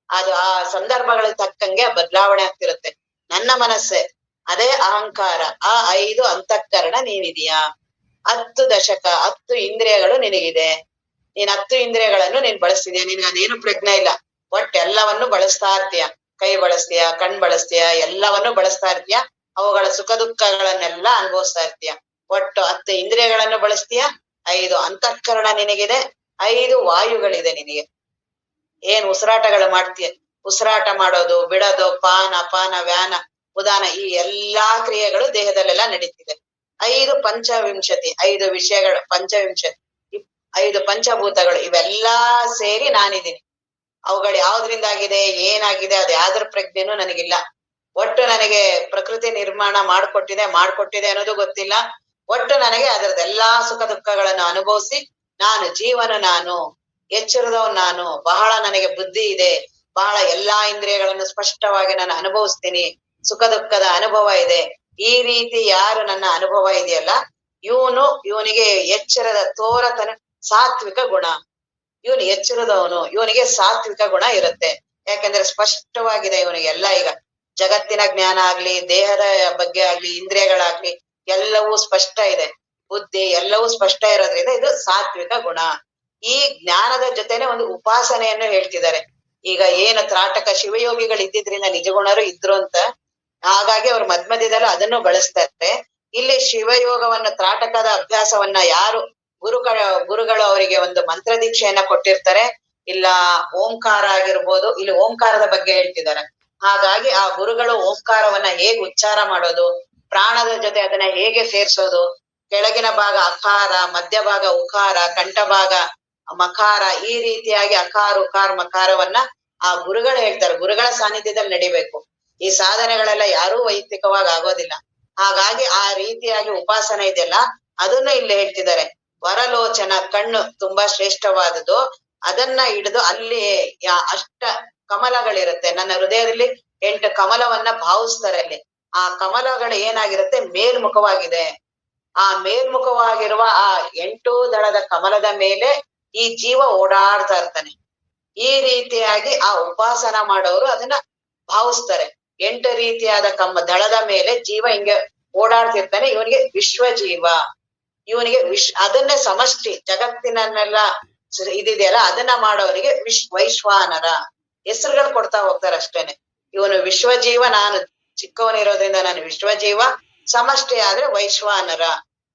ಅದು ಆ ಸಂದರ್ಭಗಳಿಗೆ ತಕ್ಕಂಗೆ ಬದಲಾವಣೆ ಆಗ್ತಿರುತ್ತೆ. ನನ್ನ ಮನಸ್ಸೇ ಅದೇ ಅಹಂಕಾರ. ಆ 5 ಅಂತಃಕರಣ ನೀನಿದೀಯಾ. 10 ದಶಕ, 10 ಇಂದ್ರಿಯಗಳು ನಿನಗಿದೆ. ನೀನ್ 10 ಇಂದ್ರಿಯಗಳನ್ನು ನೀನ್ ಬಳಸ್ತಿದ್ಯಾ, ನಿನ್ಗೆ ಅದೇನು ಪ್ರಜ್ಞೆ ಇಲ್ಲ. ಎಲ್ಲವನ್ನು ಬಳಸ್ತಾ ಇರ್ತೀಯ. ಕೈ ಬಳಸ್ತೀಯ, ಕಣ್ ಬಳಸ್ತೀಯ, ಎಲ್ಲವನ್ನು ಬಳಸ್ತಾ ಇರ್ತೀಯ. ಅವುಗಳ ಸುಖ ದುಃಖಗಳನ್ನೆಲ್ಲ ಅನುಭವಿಸ್ತಾ ಇರ್ತೀಯ. 10 ಇಂದ್ರಿಯಗಳನ್ನು ಬಳಸ್ತೀಯ, 5 ಅಂತಃಕರಣ ನಿನಗಿದೆ, 5 ವಾಯುಗಳಿದೆ ನಿನಗೆ. ಏನ್ ಉಸಿರಾಟಗಳು ಮಾಡ್ತೀಯ, ಉಸಿರಾಟ ಮಾಡೋದು, ಬಿಡೋದು, ಪಾನ, ಅಪಾನ, ವ್ಯಾನ, ಉದಾನ, ಈ ಎಲ್ಲಾ ಕ್ರಿಯೆಗಳು ದೇಹದಲ್ಲೆಲ್ಲ ನಡೀತಿದೆ. 5 ಪಂಚವಿಂಶತಿ, 5 ವಿಷಯಗಳು, ಪಂಚವಿಂಶತಿ, 5 ಪಂಚಭೂತಗಳು, ಇವೆಲ್ಲಾ ಸೇರಿ ನಾನಿದ್ದೀನಿ. ಅವುಗಳು ಯಾವ್ದ್ರಿಂದಾಗಿದೆ, ಏನಾಗಿದೆ, ಅದು ಯಾವ್ದ್ರ ಪ್ರಜ್ಞೆನೂ ನನಗಿಲ್ಲ. ನನಗೆ ಪ್ರಕೃತಿ ನಿರ್ಮಾಣ ಮಾಡ್ಕೊಟ್ಟಿದೆ ಅನ್ನೋದು ಗೊತ್ತಿಲ್ಲ. ನನಗೆ ಅದರದೆಲ್ಲಾ ಸುಖ ದುಃಖಗಳನ್ನು ಅನುಭವಿಸಿ ನಾನು ಜೀವನ, ನಾನು ಎಚ್ಚರದವನ್, ನಾನು ಬಹಳ, ನನಗೆ ಬುದ್ಧಿ ಇದೆ, ಬಹಳ ಎಲ್ಲಾ ಇಂದ್ರಿಯಗಳನ್ನು ಸ್ಪಷ್ಟವಾಗಿ ನಾನು ಅನುಭವಿಸ್ತೀನಿ, ಸುಖ ದುಃಖದ ಅನುಭವ ಇದೆ. ಈ ರೀತಿ ಯಾರು ನನ್ನ ಅನುಭವ ಇದೆಯಲ್ಲ, ಇವನಿಗೆ ಎಚ್ಚರದ ತೋರತನ ಸಾತ್ವಿಕ ಗುಣ. ಇವನು ಎಚ್ಚರದವನು, ಇವನಿಗೆ ಸಾತ್ವಿಕ ಗುಣ ಇರುತ್ತೆ. ಯಾಕಂದ್ರೆ ಸ್ಪಷ್ಟವಾಗಿದೆ ಇವನಿಗೆಲ್ಲ. ಈಗ ಜಗತ್ತಿನ ಜ್ಞಾನ ಆಗ್ಲಿ, ದೇಹದ ಬಗ್ಗೆ ಆಗ್ಲಿ, ಇಂದ್ರಿಯಗಳಾಗ್ಲಿ, ಎಲ್ಲವೂ ಸ್ಪಷ್ಟ ಇದೆ. ಬುದ್ಧಿ ಎಲ್ಲವೂ ಸ್ಪಷ್ಟ ಇರೋದ್ರಿಂದ ಇದು ಸಾತ್ವಿಕ ಗುಣ. ಈ ಜ್ಞಾನದ ಜೊತೆನೆ ಒಂದು ಉಪಾಸನೆಯನ್ನು ಹೇಳ್ತಿದ್ದಾರೆ. ಈಗ ಏನು ತ್ರಾಟಕ ಶಿವಯೋಗಿಗಳು ಇದ್ದಿದ್ರಿಂದ ನಿಜಗುಣರು ಇದ್ರು ಅಂತ, ಹಾಗಾಗಿ ಅವ್ರು ಮಧ್ಯದಲ್ಲೂ ಅದನ್ನು ಬಳಸ್ತಾರೆ. ಇಲ್ಲಿ ಶಿವಯೋಗವನ್ನ, ತ್ರಾಟಕದ ಅಭ್ಯಾಸವನ್ನ ಯಾರು ಗುರುಗಳು ಅವರಿಗೆ ಒಂದು ಮಂತ್ರ ದೀಕ್ಷೆಯನ್ನ ಕೊಟ್ಟಿರ್ತಾರೆ, ಇಲ್ಲ ಓಂಕಾರ ಆಗಿರ್ಬೋದು, ಇಲ್ಲಿ ಓಂಕಾರದ ಬಗ್ಗೆ ಹೇಳ್ತಿದ್ದಾರೆ. ಹಾಗಾಗಿ ಆ ಗುರುಗಳು ಓಂಕಾರವನ್ನ ಹೇಗೆ ಉಚ್ಚಾರ ಮಾಡೋದು, ಪ್ರಾಣದ ಜೊತೆ ಅದನ್ನ ಹೇಗೆ ಸೇರ್ಸೋದು, ಕೆಳಗಿನ ಭಾಗ ಅಕಾರ, ಮಧ್ಯ ಭಾಗ ಉಕಾರ, ಕಂಠಭಾಗ ಮಕಾರ, ಈ ರೀತಿಯಾಗಿ ಅಕಾರ ಉಕಾರ ಮಕಾರವನ್ನ ಆ ಗುರುಗಳು ಹೇಳ್ತಾರೆ. ಗುರುಗಳ ಸಾನ್ನಿಧ್ಯದಲ್ಲಿ ನಡಿಬೇಕು. ಈ ಸಾಧನೆಗಳೆಲ್ಲ ಯಾರೂ ವೈಯಕ್ತಿಕವಾಗಿ ಆಗೋದಿಲ್ಲ. ಹಾಗಾಗಿ ಆ ರೀತಿಯಾಗಿ ಉಪಾಸನೆ ಇದೆಯಲ್ಲ, ಅದನ್ನು ಇಲ್ಲಿ ಹೇಳ್ತಿದ್ದಾರೆ. ವರಲೋಚನ, ಕಣ್ಣು ತುಂಬಾ ಶ್ರೇಷ್ಠವಾದದ್ದು. ಅದನ್ನ ಹಿಡಿದು ಅಲ್ಲಿ ಅಷ್ಟ ಕಮಲಗಳಿರುತ್ತೆ. ನನ್ನ ಹೃದಯದಲ್ಲಿ 8 ಕಮಲವನ್ನ ಭಾವಿಸ್ತಾರೆ. ಅಲ್ಲಿ ಆ ಕಮಲಗಳು ಏನಾಗಿರುತ್ತೆ, ಮೇಲ್ಮುಖವಾಗಿದೆ. ಆ ಮೇಲ್ಮುಖವಾಗಿರುವ ಆ 8 ದಳದ ಕಮಲದ ಮೇಲೆ ಈ ಜೀವ ಓಡಾಡ್ತಾ ಇರ್ತಾನೆ. ಈ ರೀತಿಯಾಗಿ ಆ ಉಪಾಸನ ಮಾಡೋರು ಅದನ್ನ ಭಾವಿಸ್ತಾರೆ. 8 ರೀತಿಯಾದ ದಳದ ಮೇಲೆ ಜೀವ ಹಿಂಗೆ ಓಡಾಡ್ತಿರ್ತಾನೆ. ಇವನಿಗೆ ವಿಶ್ವಜೀವ, ಇವನಿಗೆ ಅದನ್ನೇ ಸಮಷ್ಟಿ ಜಗತ್ತಿನನ್ನೆಲ್ಲ ಇದಿದೆಯಲ್ಲ, ಅದನ್ನ ಮಾಡೋರಿಗೆ ವೈಶ್ವಾನರ ಹೆಸರುಗಳು ಕೊಡ್ತಾ ಹೋಗ್ತಾರೆ ಅಷ್ಟೇನೆ. ಇವನು ವಿಶ್ವಜೀವ, ನಾನು ಚಿಕ್ಕವನಿರೋದ್ರಿಂದ ನಾನು ವಿಶ್ವಜೀವ. ಸಮಷ್ಟಿ ಆದ್ರೆ ವೈಶ್ವಾನರ.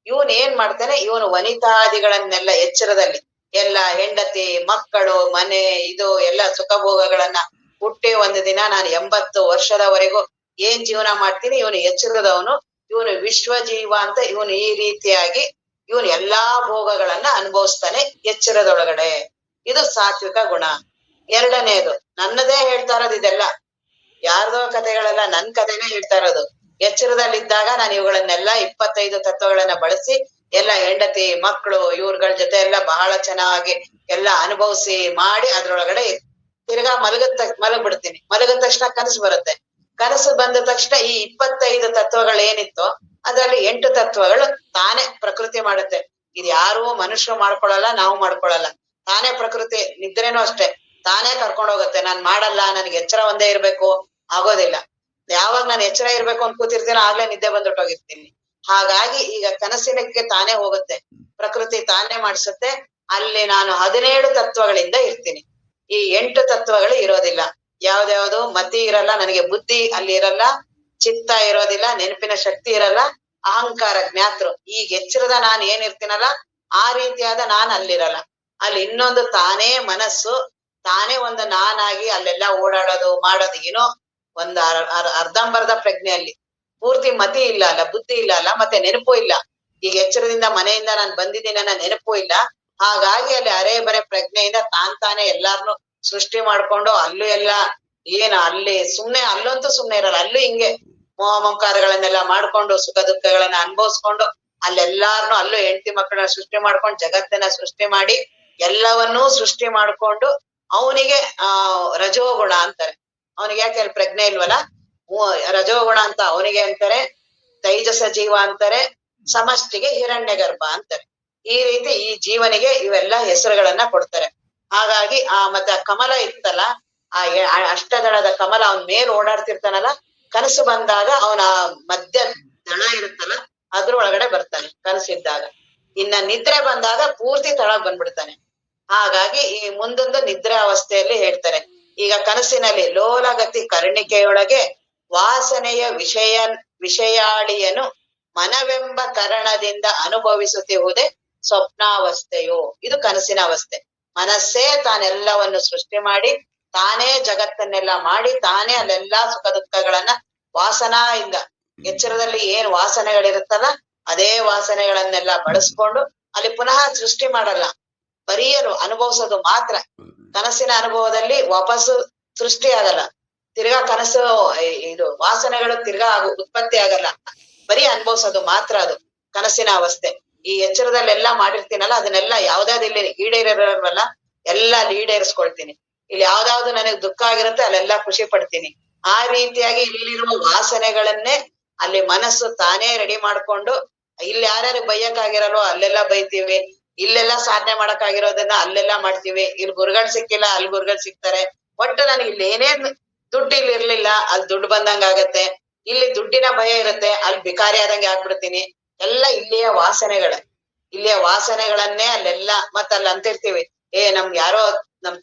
ಇವನ್ ಏನ್ ಮಾಡ್ತಾನೆ, ಇವನು ವನಿತಾದಿಗಳನ್ನೆಲ್ಲ ಎಚ್ಚರದಲ್ಲಿ ಎಲ್ಲ ಹೆಂಡತಿ ಮಕ್ಕಳು ಮನೆ ಇದು ಎಲ್ಲ ಸುಖ ಭೋಗಗಳನ್ನ ಹುಟ್ಟಿ ಒಂದು ದಿನ ನಾನು 80 ವರ್ಷದವರೆಗೂ ಏನ್ ಜೀವನ ಮಾಡ್ತೀನಿ, ಇವನು ಎಚ್ಚರದವನು, ಇವನು ವಿಶ್ವಜೀವ ಅಂತ. ಇವನು ಈ ರೀತಿಯಾಗಿ ಇವನು ಎಲ್ಲಾ ಭೋಗಗಳನ್ನ ಅನುಭವಿಸ್ತಾನೆ ಎಚ್ಚರದೊಳಗಡೆ. ಇದು ಸಾತ್ವಿಕ ಗುಣ. ಎರಡನೇದು, ನನ್ನದೇ ಹೇಳ್ತಾ ಇರೋದು ಇದೆಲ್ಲ, ಯಾರ್ದೋ ಕಥೆಗಳೆಲ್ಲ ನನ್ ಕಥೆನೇ ಹೇಳ್ತಾ ಇರೋದು. ಎಚ್ಚರದಲ್ಲಿದ್ದಾಗ ನಾನು ಇವುಗಳನ್ನೆಲ್ಲ 25 ತತ್ವಗಳನ್ನ ಬಳಸಿ ಎಲ್ಲ ಹೆಂಡತಿ ಮಕ್ಕಳು ಇವ್ರಗಳ ಜೊತೆ ಎಲ್ಲ ಬಹಳ ಚೆನ್ನಾಗಿ ಎಲ್ಲ ಅನುಭವಿಸಿ ಮಾಡಿ ಅದ್ರೊಳಗಡೆ ತಿರ್ಗಾ ಮಲಗ್ಬಿಡ್ತೀನಿ. ಮಲಗಿದ ತಕ್ಷಣ ಕನಸು ಬರುತ್ತೆ. ಕನಸು ಬಂದ ತಕ್ಷಣ ಈ 25 ತತ್ವಗಳು ಏನಿತ್ತು ಅದ್ರಲ್ಲಿ 8 ತತ್ವಗಳು ತಾನೇ ಪ್ರಕೃತಿ ಮಾಡುತ್ತೆ. ಇದು ಯಾರು ಮನುಷ್ಯರು ಮಾಡ್ಕೊಳಲ್ಲ, ನಾವು ಮಾಡ್ಕೊಳಲ್ಲ. ತಾನೇ ಪ್ರಕೃತಿ. ನಿದ್ರೇನೂ ಅಷ್ಟೇ, ತಾನೇ ಕರ್ಕೊಂಡು ಹೋಗುತ್ತೆ. ನಾನ್ ಮಾಡಲ್ಲ, ನನ್ಗೆ ಎಚ್ಚರ ಒಂದೇ ಇರ್ಬೇಕು ಆಗೋದಿಲ್ಲ. ಯಾವಾಗ ನಾನು ಎಚ್ಚರ ಇರ್ಬೇಕು ಅಂತ ಕೂತಿರ್ತೀನೋ ಆಗ್ಲೇ ನಿದ್ದೆ ಬಂದ್ಬಿಟ್ಟೋಗಿರ್ತೀನಿ. ಹಾಗಾಗಿ ಈಗ ಕನಸಿನಕ್ಕೆ ತಾನೇ ಹೋಗುತ್ತೆ, ಪ್ರಕೃತಿ ತಾನೇ ಮಾಡಿಸುತ್ತೆ. ಅಲ್ಲಿ ನಾನು 17 ತತ್ವಗಳಿಂದ ಇರ್ತೀನಿ. ಈ 8 ತತ್ವಗಳು ಇರೋದಿಲ್ಲ. ಯಾವ್ದ್ಯಾವ್ದು ಮತಿ ಇರಲ್ಲ, ನನಗೆ ಬುದ್ಧಿ ಅಲ್ಲಿ ಇರಲ್ಲ, ಚಿತ್ತ ಇರೋದಿಲ್ಲ, ನೆನಪಿನ ಶಕ್ತಿ ಇರಲ್ಲ, ಅಹಂಕಾರ ಜ್ಞಾತೃ. ಈಗ ಎಚ್ಚರದ ನಾನು ಏನಿರ್ತೀನಲ್ಲ ಆ ರೀತಿಯಾದ ನಾನ್ ಅಲ್ಲಿರಲ್ಲ. ಅಲ್ಲಿ ಇನ್ನೊಂದು ತಾನೇ ಮನಸ್ಸು, ತಾನೇ ಒಂದು ನಾನಾಗಿ ಅಲ್ಲೆಲ್ಲ ಓಡಾಡೋದು ಮಾಡೋದು. ಏನೋ ಒಂದು ಅರ್ಧಂಬರ್ಧ ಪ್ರಜ್ಞೆಯಲ್ಲಿ, ಪೂರ್ತಿ ಮತಿ ಇಲ್ಲ ಅಲ್ಲ, ಬುದ್ಧಿ ಇಲ್ಲ ಅಲ್ಲ, ಮತ್ತೆ ನೆನಪು ಇಲ್ಲ. ಈಗ ಎಚ್ಚರದಿಂದ ಮನೆಯಿಂದ ನಾನು ಬಂದಿದ್ದೀನಿ ಅನ್ನೋ ನೆನಪು ಇಲ್ಲ. ಹಾಗಾಗಿ ಅಲ್ಲಿ ಅರೆ ಬರೆ ಪ್ರಜ್ಞೆಯಿಂದ ತಾನೇ ಎಲ್ಲಾರ್ನು ಸೃಷ್ಟಿ ಮಾಡ್ಕೊಂಡು ಅಲ್ಲೂ ಎಲ್ಲ ಅಲ್ಲಿ ಸುಮ್ನೆ, ಅಲ್ಲಂತೂ ಸುಮ್ನೆ ಇರಲ್ಲ. ಅಲ್ಲೂ ಹಿಂಗೆ ಮೋಹಮಂಕಾರಗಳನ್ನೆಲ್ಲ ಮಾಡ್ಕೊಂಡು ಸುಖ ದುಃಖಗಳನ್ನ ಅನುಭವಿಸ್ಕೊಂಡು ಅಲ್ಲೆಲ್ಲಾರ್ನು ಅಲ್ಲೂ ಹೆಂಡತಿ ಮಕ್ಕಳನ್ನ ಸೃಷ್ಟಿ ಮಾಡ್ಕೊಂಡು ಜಗತ್ತನ್ನ ಸೃಷ್ಟಿ ಮಾಡಿ ಎಲ್ಲವನ್ನೂ ಸೃಷ್ಟಿ ಮಾಡ್ಕೊಂಡು ಅವನಿಗೆ ರಜೋಗುಣ ಅಂತಾರೆ. ಅವನಿಗೆ ಯಾಕೆ ಅಲ್ಲಿ ಪ್ರಜ್ಞೆ ಇಲ್ವಲ್ಲ, ರಜೋಗುಣ ಅಂತ ಅವನಿಗೆ ಅಂತಾರೆ, ತೈಜಸ ಜೀವ ಅಂತಾರೆ, ಸಮಷ್ಟಿಗೆ ಹಿರಣ್ಯ ಗರ್ಭ ಅಂತಾರೆ. ಈ ರೀತಿ ಈ ಜೀವನಿಗೆ ಇವೆಲ್ಲ ಹೆಸರುಗಳನ್ನ ಕೊಡ್ತಾರೆ. ಹಾಗಾಗಿ ಮತ್ತೆ ಆ ಕಮಲ ಇತ್ತಲ್ಲ, ಆ ಅಷ್ಟದಳದ ಕಮಲ ಅವನ್ ಮೇಲ್ ಓಡಾಡ್ತಿರ್ತಾನಲ್ಲ, ಕನಸು ಬಂದಾಗ ಅವನ ಮಧ್ಯ ದಳ ಇರುತ್ತಲ್ಲ ಅದ್ರ ಒಳಗಡೆ ಬರ್ತಾನೆ ಕನಸಿದ್ದಾಗ. ಇನ್ನ ನಿದ್ರೆ ಬಂದಾಗ ಪೂರ್ತಿ ತಳಗ್ ಬಂದ್ಬಿಡ್ತಾನೆ. ಹಾಗಾಗಿ ಈ ಮುಂದೊಂದು ನಿದ್ರೆ ಅವಸ್ಥೆಯಲ್ಲಿ ಹೇಳ್ತಾರೆ. ಈಗ ಕನಸಿನಲ್ಲಿ ಲೋಲಗತಿ ಕರ್ಣಿಕೆಯೊಳಗೆ ವಾಸನೆಯ ವಿಷಯಾಳಿಯನು ಮನವೆಂಬ ಕರಣದಿಂದ ಅನುಭವಿಸುತ್ತಿರುವುದೇ ಸ್ವಪ್ನಾವಸ್ಥೆಯೋ. ಇದು ಕನಸಿನ ಅವಸ್ಥೆ. ಮನಸ್ಸೇ ತಾನೆಲ್ಲವನ್ನು ಸೃಷ್ಟಿ ಮಾಡಿ ತಾನೇ ಜಗತ್ತನ್ನೆಲ್ಲ ಮಾಡಿ ತಾನೇ ಅಲ್ಲೆಲ್ಲಾ ಸುಖ ದುಃಖಗಳನ್ನ ವಾಸನೆಯಿಂದ, ಎಚ್ಚರದಲ್ಲಿ ಏನ್ ವಾಸನೆಗಳಿರುತ್ತಲ್ಲ ಅದೇ ವಾಸನೆಗಳನ್ನೆಲ್ಲ ಬಳಸ್ಕೊಂಡು ಅಲ್ಲಿ ಪುನಃ ಸೃಷ್ಟಿ ಮಾಡಲ್ಲ, ಬರೀಯಲು ಅನುಭವಿಸೋದು ಮಾತ್ರ. ಕನಸಿನ ಅನುಭವದಲ್ಲಿ ವಾಪಸ್ಸು ಸೃಷ್ಟಿ ಆಗಲ್ಲ, ತಿರ್ಗಾ ಕನಸು ಇದು ವಾಸನೆಗಳು ತಿರ್ಗಾ ಉತ್ಪತ್ತಿ ಆಗಲ್ಲ, ಬರೀ ಅನುಭವಿಸೋದು ಮಾತ್ರ. ಅದು ಕನಸಿನ ಅವಸ್ಥೆ. ಈ ಎಚ್ಚರದಲ್ಲೆಲ್ಲ ಮಾಡಿರ್ತೀನಲ್ಲ ಅದನ್ನೆಲ್ಲ ಯಾವ್ದಾವ್ದು ಇಲ್ಲಿ ಈಡೇರಿರಲ್ವಲ್ಲ ಎಲ್ಲ ಈಡೇರಿಸ್ಕೊಳ್ತೀನಿ. ಇಲ್ಲಿ ಯಾವ್ದಾವ್ದು ನನಗೆ ದುಃಖ ಆಗಿರುತ್ತೆ ಅಲ್ಲೆಲ್ಲ ಖುಷಿ ಪಡ್ತೀನಿ. ಆ ರೀತಿಯಾಗಿ ಇಲ್ಲಿರುವ ವಾಸನೆಗಳನ್ನೇ ಅಲ್ಲಿ ಮನಸ್ಸು ತಾನೇ ರೆಡಿ ಮಾಡ್ಕೊಂಡು, ಇಲ್ಲಿ ಯಾರ್ಯಾರು ಬೈಯಕ್ಕಾಗಿರಲ್ವೋ ಅಲ್ಲೆಲ್ಲ ಬೈತೀವಿ, ಇಲ್ಲೆಲ್ಲ ಸಾಧನೆ ಮಾಡಕ್ಕಾಗಿರೋದನ್ನ ಅಲ್ಲೆಲ್ಲ ಮಾಡ್ತೀವಿ. ಇಲ್ಲಿ ಗುರುಗಳು ಸಿಕ್ಕಿಲ್ಲ ಅಲ್ಲಿ ಗುರುಗಳು ಸಿಗ್ತಾರೆ. ಒಟ್ಟು ನನಗೆ ಇಲ್ಲಿ ಏನೇನ್ ದುಡ್ಡು ಇಲ್ಲಿ ಇರ್ಲಿಲ್ಲ ಅಲ್ಲಿ ದುಡ್ಡು ಬಂದಂಗ ಆಗತ್ತೆ, ಇಲ್ಲಿ ದುಡ್ಡಿನ ಭಯ ಇರುತ್ತೆ ಅಲ್ಲಿ ಭಿಕಾರಿ ಆದಂಗೆ ಆಗ್ಬಿಡ್ತೀನಿ. ಎಲ್ಲ ಇಲ್ಲಿಯ ವಾಸನೆಗಳನ್ನೇ ಅಲ್ಲೆಲ್ಲ ಮತ್ತ ಅಲ್ಲಿ ಅಂತಿರ್ತೀವಿ, ನಮ್ಗೆ ಯಾರೋ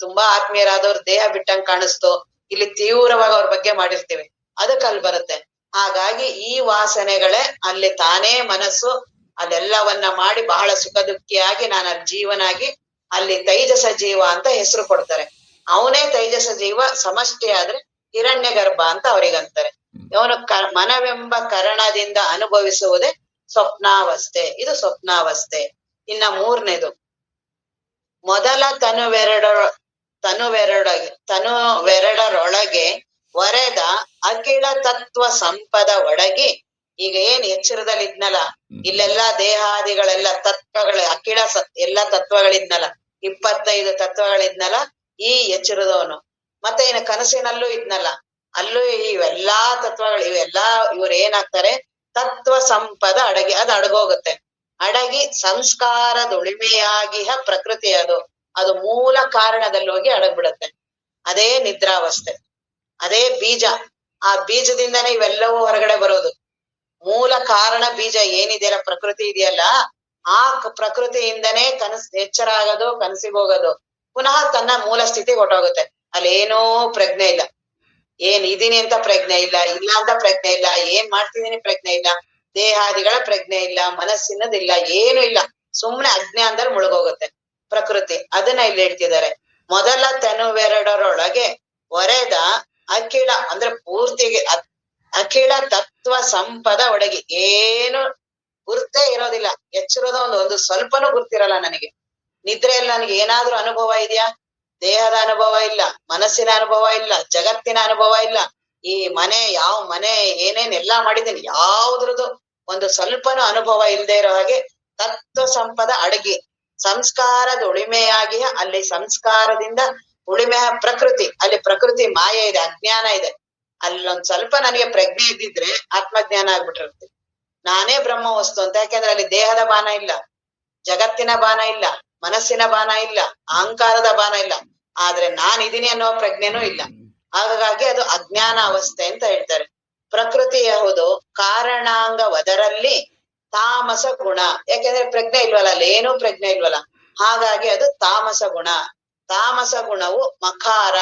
ತುಂಬಾ ಆತ್ಮೀಯರಾದವ್ರ ದೇಹ ಬಿಟ್ಟಂಗ್ ಕಾಣಿಸ್ತು, ಇಲ್ಲಿ ತೀವ್ರವಾಗಿ ಅವ್ರ ಬಗ್ಗೆ ಮಾಡಿರ್ತೀವಿ, ಅದಕ್ಕೆ ಅಲ್ಲಿ ಬರುತ್ತೆ. ಹಾಗಾಗಿ ಈ ವಾಸನೆಗಳೇ ಅಲ್ಲಿ ತಾನೇ ಮನಸ್ಸು ಅದೆಲ್ಲವನ್ನ ಮಾಡಿ ಬಹಳ ಸುಖ ದುಃಖಿಯಾಗಿ ನಾನು ಅಲ್ಲಿ ಜೀವನಾಗಿ ಅಲ್ಲಿ ತೈಜಸ ಜೀವ ಅಂತ ಹೆಸರು ಕೊಡ್ತಾರೆ. ಅವನೇ ತೈಜಸ ಜೀವ, ಸಮಷ್ಟಿ ಆದ್ರೆ ಹಿರಣ್ಯ ಗರ್ಭ ಅಂತ ಅವ್ರಿಗಂತಾರೆ. ಇವನು ಮನವೆಂಬ ಕರಣದಿಂದ ಅನುಭವಿಸುವುದೇ ಸ್ವಪ್ನಾವಸ್ಥೆ. ಇದು ಸ್ವಪ್ನಾವಸ್ಥೆ. ಇನ್ನ ಮೂರನೇದು, ಮೊದಲ ತನುವೆರಡರೊಳಗೆ ಒರೆದ ಅಖಿಳ ತತ್ವ ಸಂಪದ ಒಡಗಿ. ಈಗ ಏನ್ ಎಚ್ಚರದಲ್ಲಿ ಇದ್ನಲ್ಲ, ಇಲ್ಲೆಲ್ಲಾ ದೇಹಾದಿಗಳೆಲ್ಲ ತತ್ವಗಳ ಅಖಿಳ ಎಲ್ಲಾ ತತ್ವಗಳಿದ್ನಲ್ಲ, 25 ತತ್ವಗಳಿದ್ನಲ್ಲ ಈ ಎಚ್ಚರದವನು. ಮತ್ತೆ ಇನ್ನು ಕನಸಿನಲ್ಲೂ ಇದ್ನಲ್ಲ, ಅಲ್ಲೂ ಇವೆಲ್ಲಾ ತತ್ವಗಳು ಇವ್ರು ಏನಾಗ್ತಾರೆ, ತತ್ವ ಸಂಪದ ಅಡಗಿ, ಅದು ಅಡಗೋಗುತ್ತೆ. ಅಡಗಿ ಸಂಸ್ಕಾರದುಳಿಮೆಯಾಗಿಹ ಪ್ರಕೃತಿ ಅದು ಮೂಲ ಕಾರಣದಲ್ಲಿ ಹೋಗಿ ಅಡಗ್ಬಿಡತ್ತೆ. ಅದೇ ನಿದ್ರಾವಸ್ಥೆ, ಅದೇ ಬೀಜ. ಆ ಬೀಜದಿಂದನೇ ಇವೆಲ್ಲವೂ ಹೊರಗಡೆ ಬರೋದು. ಮೂಲ ಕಾರಣ ಬೀಜ ಏನಿದೆಯಲ್ಲ, ಪ್ರಕೃತಿ ಇದೆಯಲ್ಲ, ಆ ಪ್ರಕೃತಿಯಿಂದನೇ ಎಚ್ಚರ ಆಗೋದು, ಕನಸಿಗೆ ಹೋಗೋದು, ಪುನಃ ತನ್ನ ಮೂಲ ಸ್ಥಿತಿಗೆ ಹೊಟ್ಟೋಗುತ್ತೆ. ಅಲ್ಲೇನೋ ಪ್ರಜ್ಞೆ ಇಲ್ಲ, ಏನ್ ಇದೀನಿ ಅಂತ ಪ್ರಜ್ಞೆ ಇಲ್ಲ, ಇಲ್ಲ ಅಂತ ಪ್ರಜ್ಞೆ ಇಲ್ಲ, ಏನ್ ಮಾಡ್ತಿದೀನಿ ಪ್ರಜ್ಞೆ ಇಲ್ಲ, ದೇಹಾದಿಗಳ ಪ್ರಜ್ಞೆ ಇಲ್ಲ, ಮನಸ್ಸಿನದಿಲ್ಲ, ಏನು ಇಲ್ಲ, ಸುಮ್ನೆ ಅಜ್ಞಾನದಲ್ಲಿ ಮುಳುಗೋಗುತ್ತೆ ಪ್ರಕೃತಿ. ಅದನ್ನ ಇಲ್ಲಿ ಹೇಳ್ತಿದ್ದಾರೆ. ಮೊದಲ ತನುವೆರಡರೊಳಗೆ ಒರೆದ ಅಖಿಳ ಅಂದ್ರೆ ಪೂರ್ತಿಗೆ ಅಖಿಳ ತತ್ವ ಸಂಪದ ಒಡಗಿ. ಏನು ಗುರ್ತೇ ಇರೋದಿಲ್ಲ, ಎಚ್ಚರದ ಒಂದು ಸ್ವಲ್ಪನೂ ಗುರ್ತಿರಲ್ಲ ನನಗೆ. ನಿದ್ರೆಯಲ್ಲಿ ನನಗೆ ಏನಾದ್ರೂ ಅನುಭವ ಇದೆಯಾ? ದೇಹದ ಅನುಭವ ಇಲ್ಲ, ಮನಸ್ಸಿನ ಅನುಭವ ಇಲ್ಲ, ಜಗತ್ತಿನ ಅನುಭವ ಇಲ್ಲ, ಈ ಮನೆ ಯಾವ ಮನೆ ಏನೇನ್ ಎಲ್ಲಾ ಮಾಡಿದ್ದೀನಿ ಯಾವ್ದ್ರದ್ದು ಒಂದು ಸ್ವಲ್ಪನೂ ಅನುಭವ ಇಲ್ಲದೆ ಇರೋ ಹಾಗೆ ತತ್ವ ಸಂಪದ ಅಡಗಿ ಸಂಸ್ಕಾರದ ಉಳಿಮೆಯಾಗಿ ಅಲ್ಲಿ ಸಂಸ್ಕಾರದಿಂದ ಉಳಿಮೆ ಪ್ರಕೃತಿ ಅಲ್ಲಿ ಪ್ರಕೃತಿ ಮಾಯೆ ಇದೆ, ಅಜ್ಞಾನ ಇದೆ. ಅಲ್ಲೊಂದ್ ಸ್ವಲ್ಪ ನನಗೆ ಪ್ರಜ್ಞೆ ಇದ್ದಿದ್ರೆ ಆತ್ಮಜ್ಞಾನ ಆಗ್ಬಿಟ್ಟಿರುತ್ತೆ. ನಾನೇ ಬ್ರಹ್ಮ ವಸ್ತು ಅಂತ. ಯಾಕೆಂದ್ರೆ ಅಲ್ಲಿ ದೇಹದ ಬಾನ ಇಲ್ಲ, ಜಗತ್ತಿನ ಬಾನ ಇಲ್ಲ, ಮನಸ್ಸಿನ ಬಾನ ಇಲ್ಲ, ಅಹಂಕಾರದ ಬಾನ ಇಲ್ಲ. ಆದ್ರೆ ನಾನಿದೀನಿ ಅನ್ನೋ ಪ್ರಜ್ಞೆನೂ ಇಲ್ಲ. ಹಾಗಾಗಿ ಅದು ಅಜ್ಞಾನ ಅವಸ್ಥೆ ಅಂತ ಹೇಳ್ತಾರೆ. ಪ್ರಕೃತಿ ಯಾವುದು? ಕಾರಣಾಂಗ ವದರಲ್ಲಿ ತಾಮಸ ಗುಣ. ಯಾಕೆಂದ್ರೆ ಪ್ರಜ್ಞೆ ಇಲ್ವಲ್ಲ, ಅಲ್ಲಿ ಏನೂ ಪ್ರಜ್ಞೆ ಇಲ್ವಲ್ಲ, ಹಾಗಾಗಿ ಅದು ತಾಮಸ ಗುಣ. ತಾಮಸ ಗುಣವು ಮಕಾರ,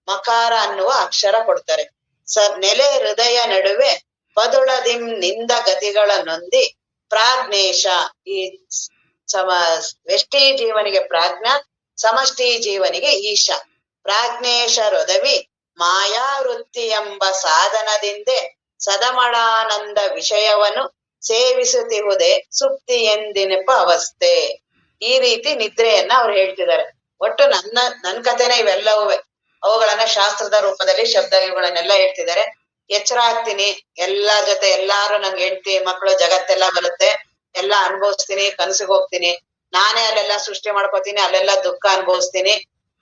ಮಕಾರ ಅನ್ನುವ ಅಕ್ಷರ ಕೊಡ್ತಾರೆ. ನೆಲೆ ಹೃದಯ ನಡುವೆ ಪದುಳದಿಂ ನಿಂದ ಗತಿಗಳ ನೊಂದಿ ಪ್ರಾಜ್ಞೇಶ. ಈ ವ್ಯಷ್ಟಿ ಜೀವನಿಗೆ ಪ್ರಾಜ್ಞ, ಸಮಷ್ಟಿ ಜೀವನಿಗೆ ಈಶ. ಪ್ರಾಜ್ಞೇಶ ರೊದವಿ ಮಾಯಾವೃತ್ತಿ ಎಂಬ ಸಾಧನದಿಂದೆ ಸದಮಳಾನಂದ ವಿಷಯವನ್ನು ಸೇವಿಸುತ್ತಿರುವುದೇ ಸುಪ್ತಿ ಎಂದಿನೆಪ ಅವಸ್ಥೆ. ಈ ರೀತಿ ನಿದ್ರೆಯನ್ನ ಅವ್ರು ಹೇಳ್ತಿದ್ದಾರೆ. ಒಟ್ಟು ನನ್ ಕಥೆನೇ ಇವೆಲ್ಲವೂ. ಅವುಗಳನ್ನ ಶಾಸ್ತ್ರದ ರೂಪದಲ್ಲಿ ಶಬ್ದಗಳನ್ನೆಲ್ಲ ಹೇಳ್ತಿದ್ದಾರೆ. ಎಚ್ಚರ ಆಗ್ತೀನಿ, ಎಲ್ಲಾ ಜೊತೆ ಎಲ್ಲಾರು ನನ್ಗೆ ಹೆಂಡ್ತಿ ಮಕ್ಕಳು ಜಗತ್ತೆಲ್ಲ ಬರುತ್ತೆ, ಎಲ್ಲಾ ಅನುಭವಿಸ್ತೀನಿ, ಕನಸಿಗೆ ಹೋಗ್ತೀನಿ, ನಾನೇ ಅಲ್ಲೆಲ್ಲ ಸೃಷ್ಟಿ ಮಾಡ್ಕೋತೀನಿ, ಅಲ್ಲೆಲ್ಲ ದುಃಖ ಅನುಭವಿಸ್ತೀನಿ,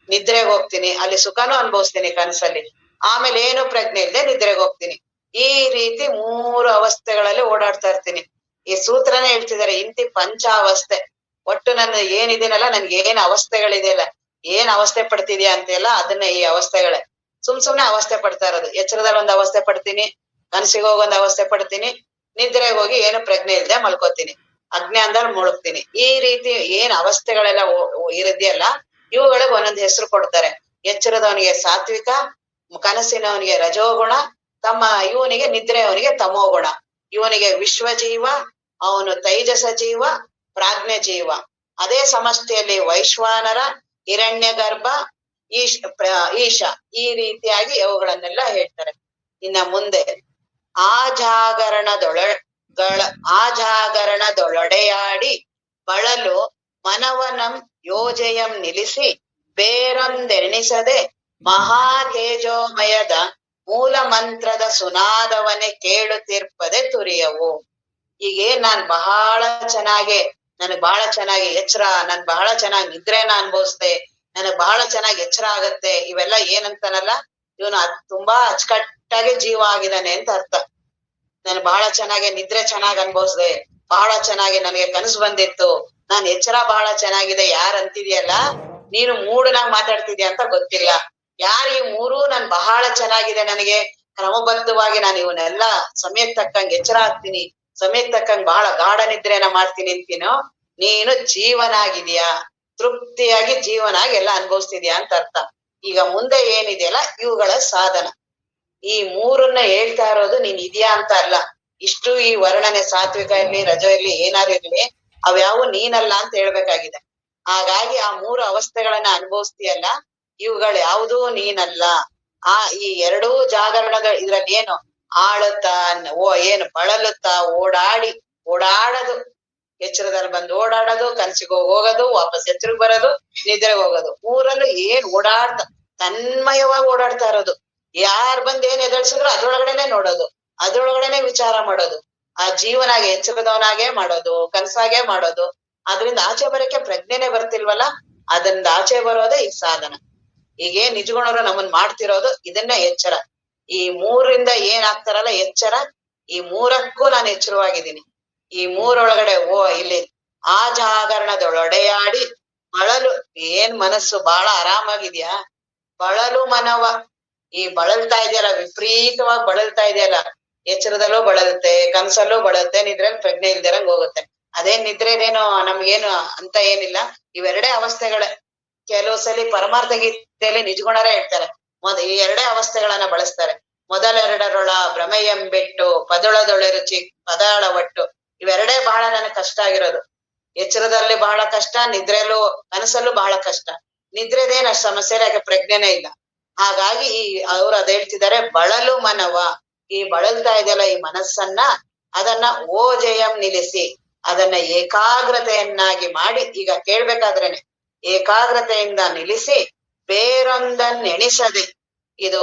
ನಿದ್ರೆಗೆ ಹೋಗ್ತೀನಿ, ಅಲ್ಲಿ ಸುಖನೂ ಅನುಭವಿಸ್ತೀನಿ ಕನಸಲ್ಲಿ, ಆಮೇಲೆ ಏನು ಪ್ರಜ್ಞೆ ಇಲ್ಲದೆ ನಿದ್ರೆಗೆ ಹೋಗ್ತೀನಿ. ಈ ರೀತಿ 3 ಅವಸ್ಥೆಗಳಲ್ಲಿ ಓಡಾಡ್ತಾ ಇರ್ತೀನಿ. ಈ ಸೂತ್ರನೇ ಹೇಳ್ತಿದ್ದಾರೆ ಇಂತಿ ಪಂಚಾವಸ್ಥೆ. ಒಟ್ಟು ನನ್ನ ಏನಿದೆನಲ್ಲ, ನನ್ಗೆ ಏನ್ ಅವಸ್ಥೆಗಳಿದೆಯಲ್ಲ, ಏನ್ ಅವಸ್ಥೆ ಪಡ್ತಿದ್ಯಾ ಅಂತೆಲ್ಲ ಅದನ್ನ ಈ ಅವಸ್ಥೆಗಳೇ. ಸುಮ್ನೆ ಅವಸ್ಥೆ ಪಡ್ತಾ ಇರೋದು. ಎಚ್ಚರದಲ್ಲಿ ಒಂದ್ ಅವಸ್ಥೆ ಪಡ್ತೀನಿ, ಕನಸಿಗೆ ಹೋಗೊಂದ್ ಅವಸ್ಥೆ ಪಡ್ತೀನಿ, ನಿದ್ರೆಗೆ ಹೋಗಿ ಏನು ಪ್ರಜ್ಞೆ ಇಲ್ಲದೆ ಮಲ್ಕೋತೀನಿ, ಅಜ್ಞಾನದಲ್ಲಿ ಮುಳುಗ್ತೀನಿ. ಈ ರೀತಿ ಏನ್ ಅವಸ್ಥೆಗಳೆಲ್ಲ ಇರದ್ಯಲ್ಲ, ಇವುಗಳಿಗೆ ಒಂದೊಂದು ಹೆಸರು ಕೊಡ್ತಾರೆ. ಎಚ್ಚರದವನಿಗೆ ಸಾತ್ವಿಕ, ಕನಸಿನವನಿಗೆ ರಜೋಗುಣ, ಇವನಿಗೆ ನಿದ್ರೆ ಅವನಿಗೆ ತಮೋಗುಣ. ಇವನಿಗೆ ವಿಶ್ವಜೀವ, ಅವನು ತೈಜಸ ಜೀವ, ಪ್ರಾಜ್ಞ ಜೀವ. ಅದೇ ಸಮಷ್ಟಿಯಲ್ಲಿ ವೈಶ್ವಾನರ, ಹಿರಣ್ಯ ಗರ್ಭ, ಈಶ. ಈ ರೀತಿಯಾಗಿ ಅವುಗಳನ್ನೆಲ್ಲ ಹೇಳ್ತಾರೆ. ಇನ್ನ ಮುಂದೆ ಆಜಾಗರಣದೊಳಡೆಯಾಡಿ ಬಳಲು ಮನವನಂ ಯೋಜಯಂ ನಿಲ್ಲಿಸಿ ಬೇರೊಂದೆಣಿಸದೆ ಮಹಾ ತೇಜೋಮಯದ ಮೂಲ ಮಂತ್ರದ ಸುನಾದವನೇ ಕೇಳುತ್ತಿರ್ಪದೆ ತುರಿಯವು. ಹೀಗೆ ನನಗ್ ಬಹಳ ಚೆನ್ನಾಗಿ ಎಚ್ಚರ, ನನ್ ಬಹಳ ಚೆನ್ನಾಗಿ ನಿದ್ರೆನ ಅನ್ಭವಿಸ್ದೆ, ನನಗ್ ಬಹಳ ಚೆನ್ನಾಗಿ ಎಚ್ಚರ ಆಗತ್ತೆ. ಇವೆಲ್ಲ ಏನಂತಾನಲ್ಲ, ಇವನು ತುಂಬಾ ಅಚ್ಚುಕಟ್ಟಾಗಿ ಜೀವ ಆಗಿದ್ದಾನೆ ಅಂತ ಅರ್ಥ. ನಾನು ಬಹಳ ಚೆನ್ನಾಗಿ ನಿದ್ರೆ ಚೆನ್ನಾಗಿ ಅನ್ಭವಿಸ್ದೆ, ಬಹಳ ಚೆನ್ನಾಗಿ ನನಗೆ ಕನಸು ಬಂದಿತ್ತು, ನಾನ್ ಎಚ್ಚರ ಬಹಳ ಚೆನ್ನಾಗಿದೆ ಯಾರ್ ಅಂತಿದ್ಯಲ್ಲ, ನೀನು ಮೂಡನಾಗ್ ಮಾತಾಡ್ತಿದ್ಯಾ ಅಂತ ಗೊತ್ತಿಲ್ಲ. ಯಾರು ಈ 3 ನನ್ ಬಹಳ ಚೆನ್ನಾಗಿದೆ, ನನಗೆ ಕ್ರಮಬದ್ಧವಾಗಿ ನಾನು ಇವನ್ನೆಲ್ಲ ಸಮಯಕ್ಕೆ ತಕ್ಕಂಗೆ ಎಚ್ಚರ ಆಗ್ತೀನಿ, ಸಮಯಕ್ಕೆ ತಕ್ಕಂಗೆ ಬಹಳ ಗಾಢ ನಿದ್ರೆನ ಮಾಡ್ತೀನಿ ಅಂತೀನೋ, ನೀನು ಜೀವನಾಗಿದ್ಯಾ, ತೃಪ್ತಿಯಾಗಿ ಜೀವನಾಗಿ ಎಲ್ಲ ಅನುಭವಿಸ್ತಿದ್ಯಾ ಅಂತ ಅರ್ಥ. ಈಗ ಮುಂದೆ ಏನಿದೆಯಲ್ಲ ಇವುಗಳ ಸಾಧನ. ಈ 3ನ್ನ ಹೇಳ್ತಾ ಇರೋದು ನೀನ್ ಇದ್ಯಾ ಅಂತ ಅಲ್ಲ. ಇಷ್ಟು ಈ ವರ್ಣನೆ ಸಾತ್ವಿಕ ಇರ್ಲಿ ರಜೋ ಇರ್ಲಿ ಏನಾರು ಇರ್ಲಿ, ಅವ್ಯಾವು ನೀನಲ್ಲ ಅಂತ ಹೇಳ್ಬೇಕಾಗಿದೆ. ಹಾಗಾಗಿ ಆ 3 ಅವಸ್ಥೆಗಳನ್ನ ಅನುಭವಿಸ್ತೀಯಲ್ಲ, ಇವುಗಳು ಯಾವುದೂ ನೀನಲ್ಲ. ಈ 2 ಜಾಗರಣಗಳು ಇದ್ರಲ್ಲಿ ಏನು ಆಳುತ್ತಾ, ಏನು ಬಳಲುತ್ತಾ, ಓಡಾಡೋದು, ಎಚ್ಚರದಲ್ಲಿ ಬಂದು ಓಡಾಡೋದು, ಕನ್ಸಿಗೆ ಹೋಗೋದು, ವಾಪಸ್ ಎಚ್ಚರಿಗೆ ಬರೋದು, ನಿದ್ರೆಗೆ ಹೋಗೋದು, 3ರಲ್ಲೂ ಏನ್ ತನ್ಮಯವಾಗಿ ಓಡಾಡ್ತಾ ಇರೋದು. ಯಾರ್ ಬಂದ್ ಏನ್ ಎದಳ್ಸಿದ್ರು ಅದ್ರೊಳಗಡೆನೆ ನೋಡೋದು, ಅದ್ರೊಳಗಡೆನೆ ವಿಚಾರ ಮಾಡೋದು, ಆ ಜೀವನಾಗೆ ಎಚ್ಚರದವನಾಗೆ ಮಾಡೋದು, ಕನ್ಸಾಗೆ ಮಾಡೋದು. ಅದ್ರಿಂದ ಆಚೆ ಬರಕ್ಕೆ ಪ್ರಜ್ಞೆನೆ ಬರ್ತಿಲ್ವಲ್ಲ, ಅದರಿಂದ ಆಚೆ ಬರೋದೇ ಈ ಸಾಧನ. ಹೀಗೆ ನಿಜಗುಣರು ನಮ್ಮನ್ ಮಾಡ್ತಿರೋದು ಇದನ್ನ ಎಚ್ಚರ. ಈ 3ರಿಂದ ಏನ್ ಆಗ್ತಾರಲ್ಲ ಎಚ್ಚರ, ಈ 3ಕ್ಕೂ ನಾನು ಎಚ್ಚರವಾಗಿದ್ದೀನಿ. ಈ 3 ಇಲ್ಲಿ ಆ ಜಾಗರಣದೊಳಡೆಯಾಡಿ ಬಳಲು. ಏನ್ ಮನಸ್ಸು ಬಹಳ ಆರಾಮಾಗಿದ್ಯಾ, ಬಳಲು ಮನವ. ಈ ಬಳಲ್ತಾ ಇದೆಯಲ್ಲ, ವಿಪರೀತವಾಗಿ ಬಳಲ್ತಾ ಇದೆಯಲ್ಲ, ಎಚ್ಚರದಲ್ಲೂ ಬಳಲುತ್ತೆ, ಕನ್ಸಲ್ಲೂ ಬಳತ್ತೆ, ನಿದ್ರೆಯಲ್ಲಿ ಪ್ರಜ್ಞೆ ಇಲ್ದಿರಂಗ್ ಹೋಗುತ್ತೆ. ಅದೇನ್ ನಿದ್ರೆದೇನೋ ನಮ್ಗೇನು ಅಂತ ಏನಿಲ್ಲ, ಇವೆರಡೇ ಅವಸ್ಥೆಗಳೇ. ಕೆಲವು ಸಲಿ ಪರಮಾರ್ಥ ಗೀತೆಯಲ್ಲಿ ನಿಜಗುಣರೇ ಹೇಳ್ತಾರೆ, ಈ 2 ಅವಸ್ಥೆಗಳನ್ನ ಬಳಸ್ತಾರೆ. ಮೊದಲೆರಡರೊಳ ಭ್ರಮೆಯಂಬೆಟ್ಟು ಪದೊಳದೊಳೆ ರುಚಿ ಪದಾಳ ಒಟ್ಟು. ಇವೆರಡೇ ಬಹಳ ನನಗೆ ಕಷ್ಟ ಆಗಿರೋದು. ಎಚ್ಚರದಲ್ಲಿ ಬಹಳ ಕಷ್ಟ, ನಿದ್ರೆಯಲ್ಲೂ ಕನಸಲ್ಲೂ ಬಹಳ ಕಷ್ಟ. ನಿದ್ರೆದೇನ್ ಅಷ್ಟು ಸಮಸ್ಯೆ ಇಲ್ಲ, ಯಾಕೆ ಪ್ರಜ್ಞೆನೇ ಇಲ್ಲ. ಹಾಗಾಗಿ ಅವ್ರು ಅದ್ ಹೇಳ್ತಿದ್ದಾರೆ, ಬಳಲು ಮನವ. ಈ ಬಳಲ್ತಾ ಇದೆಯಲ್ಲ ಈ ಮನಸ್ಸನ್ನ, ಅದನ್ನ ಓಜಯಂ ನಿಲ್ಲಿಸಿ, ಅದನ್ನ ಏಕಾಗ್ರತೆಯನ್ನಾಗಿ ಮಾಡಿ, ಈಗ ಕೇಳ್ಬೇಕಾದ್ರೇನೆ ಏಕಾಗ್ರತೆಯಿಂದ ನಿಲ್ಲಿಸಿ ಬೇರೊಂದನ್ನೆಣಿಸದೆ. ಇದು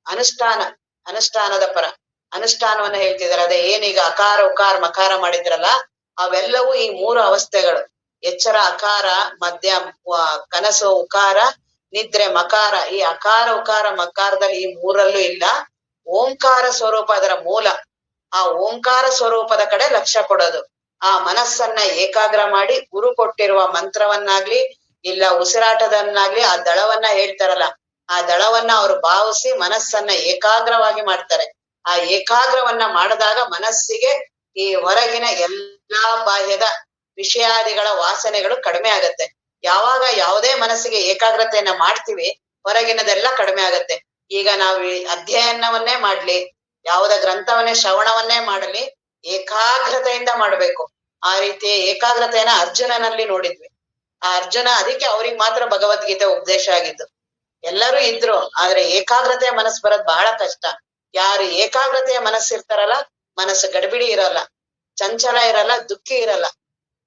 ಅನುಷ್ಠಾನ. ಅನುಷ್ಠಾನದ ಪರ ಅನುಷ್ಠಾನವನ್ನ ಹೇಳ್ತಿದಾರೆ. ಅದೇ ಏನೀಗ ಅಕಾರ ಉಕಾರ ಮಕಾರ ಮಾಡಿದ್ರಲ್ಲ, ಅವೆಲ್ಲವೂ ಈ ಮೂರು ಅವಸ್ಥೆಗಳು. ಎಚ್ಚರ ಅಕಾರ, ಮಧ್ಯ ಕನಸು ಉಕಾರ, ನಿದ್ರೆ ಮಕಾರ. ಈ ಅಕಾರ ಉಕಾರ ಮಕಾರದಲ್ಲಿ ಈ ಮೂರಲ್ಲೂ ಇಲ್ಲ. ಓಂಕಾರ ಸ್ವರೂಪ ಅದರ ಮೂಲ. ಆ ಓಂಕಾರ ಸ್ವರೂಪದ ಕಡೆ ಲಕ್ಷ್ಯ ಕೊಡೋದು. ಆ ಮನಸ್ಸನ್ನ ಏಕಾಗ್ರ ಮಾಡಿ ಗುರು ಕೊಟ್ಟಿರುವ ಮಂತ್ರವನ್ನಾಗ್ಲಿ ಇಲ್ಲ ಉಸಿರಾಟದನ್ನಾಗ್ಲಿ ಆ ದಳವನ್ನ ಹೇಳ್ತಾರಲ್ಲ, ಆ ದಳವನ್ನ ಅವರು ಭಾವಿಸಿ ಮನಸ್ಸನ್ನ ಏಕಾಗ್ರವಾಗಿ ಮಾಡ್ತಾರೆ. ಆ ಏಕಾಗ್ರವನ್ನ ಮಾಡಿದಾಗ ಮನಸ್ಸಿಗೆ ಈ ಹೊರಗಿನ ಎಲ್ಲಾ ಬಾಹ್ಯದ ವಿಷಯಾದಿಗಳ ವಾಸನೆಗಳು ಕಡಿಮೆ ಆಗತ್ತೆ. ಯಾವಾಗ ಯಾವುದೇ ಮನಸ್ಸಿಗೆ ಏಕಾಗ್ರತೆಯನ್ನ ಮಾಡ್ತೀವಿ, ಹೊರಗಿನದೆಲ್ಲ ಕಡಿಮೆ ಆಗತ್ತೆ. ಈಗ ನಾವು ಈ ಅಧ್ಯಯನವನ್ನೇ ಮಾಡ್ಲಿ, ಯಾವುದ ಗ್ರಂಥವನ್ನೇ ಶ್ರವಣವನ್ನೇ ಮಾಡಲಿ, ಏಕಾಗ್ರತೆಯಿಂದ ಮಾಡ್ಬೇಕು. ಆ ರೀತಿ ಏಕಾಗ್ರತೆಯನ್ನ ಅರ್ಜುನನಲ್ಲಿ ನೋಡಿದ್ವಿ. ಆ ಅರ್ಜುನ ಅದಕ್ಕೆ ಅವ್ರಿಗೆ ಮಾತ್ರ ಭಗವದ್ಗೀತೆ ಉಪದೇಶ ಆಗಿದ್ದು. ಎಲ್ಲರೂ ಇದ್ರು, ಆದ್ರೆ ಏಕಾಗ್ರತೆಯ ಮನಸ್ಸು ಬರೋದ್ ಬಹಳ ಕಷ್ಟ. ಯಾರು ಏಕಾಗ್ರತೆಯ ಮನಸ್ಸಿರ್ತಾರಲ್ಲ, ಮನಸ್ಸು ಗಡಿಬಿಡಿ ಇರಲ್ಲ, ಚಂಚಲ ಇರಲ್ಲ, ದುಃಖಿ ಇರಲ್ಲ.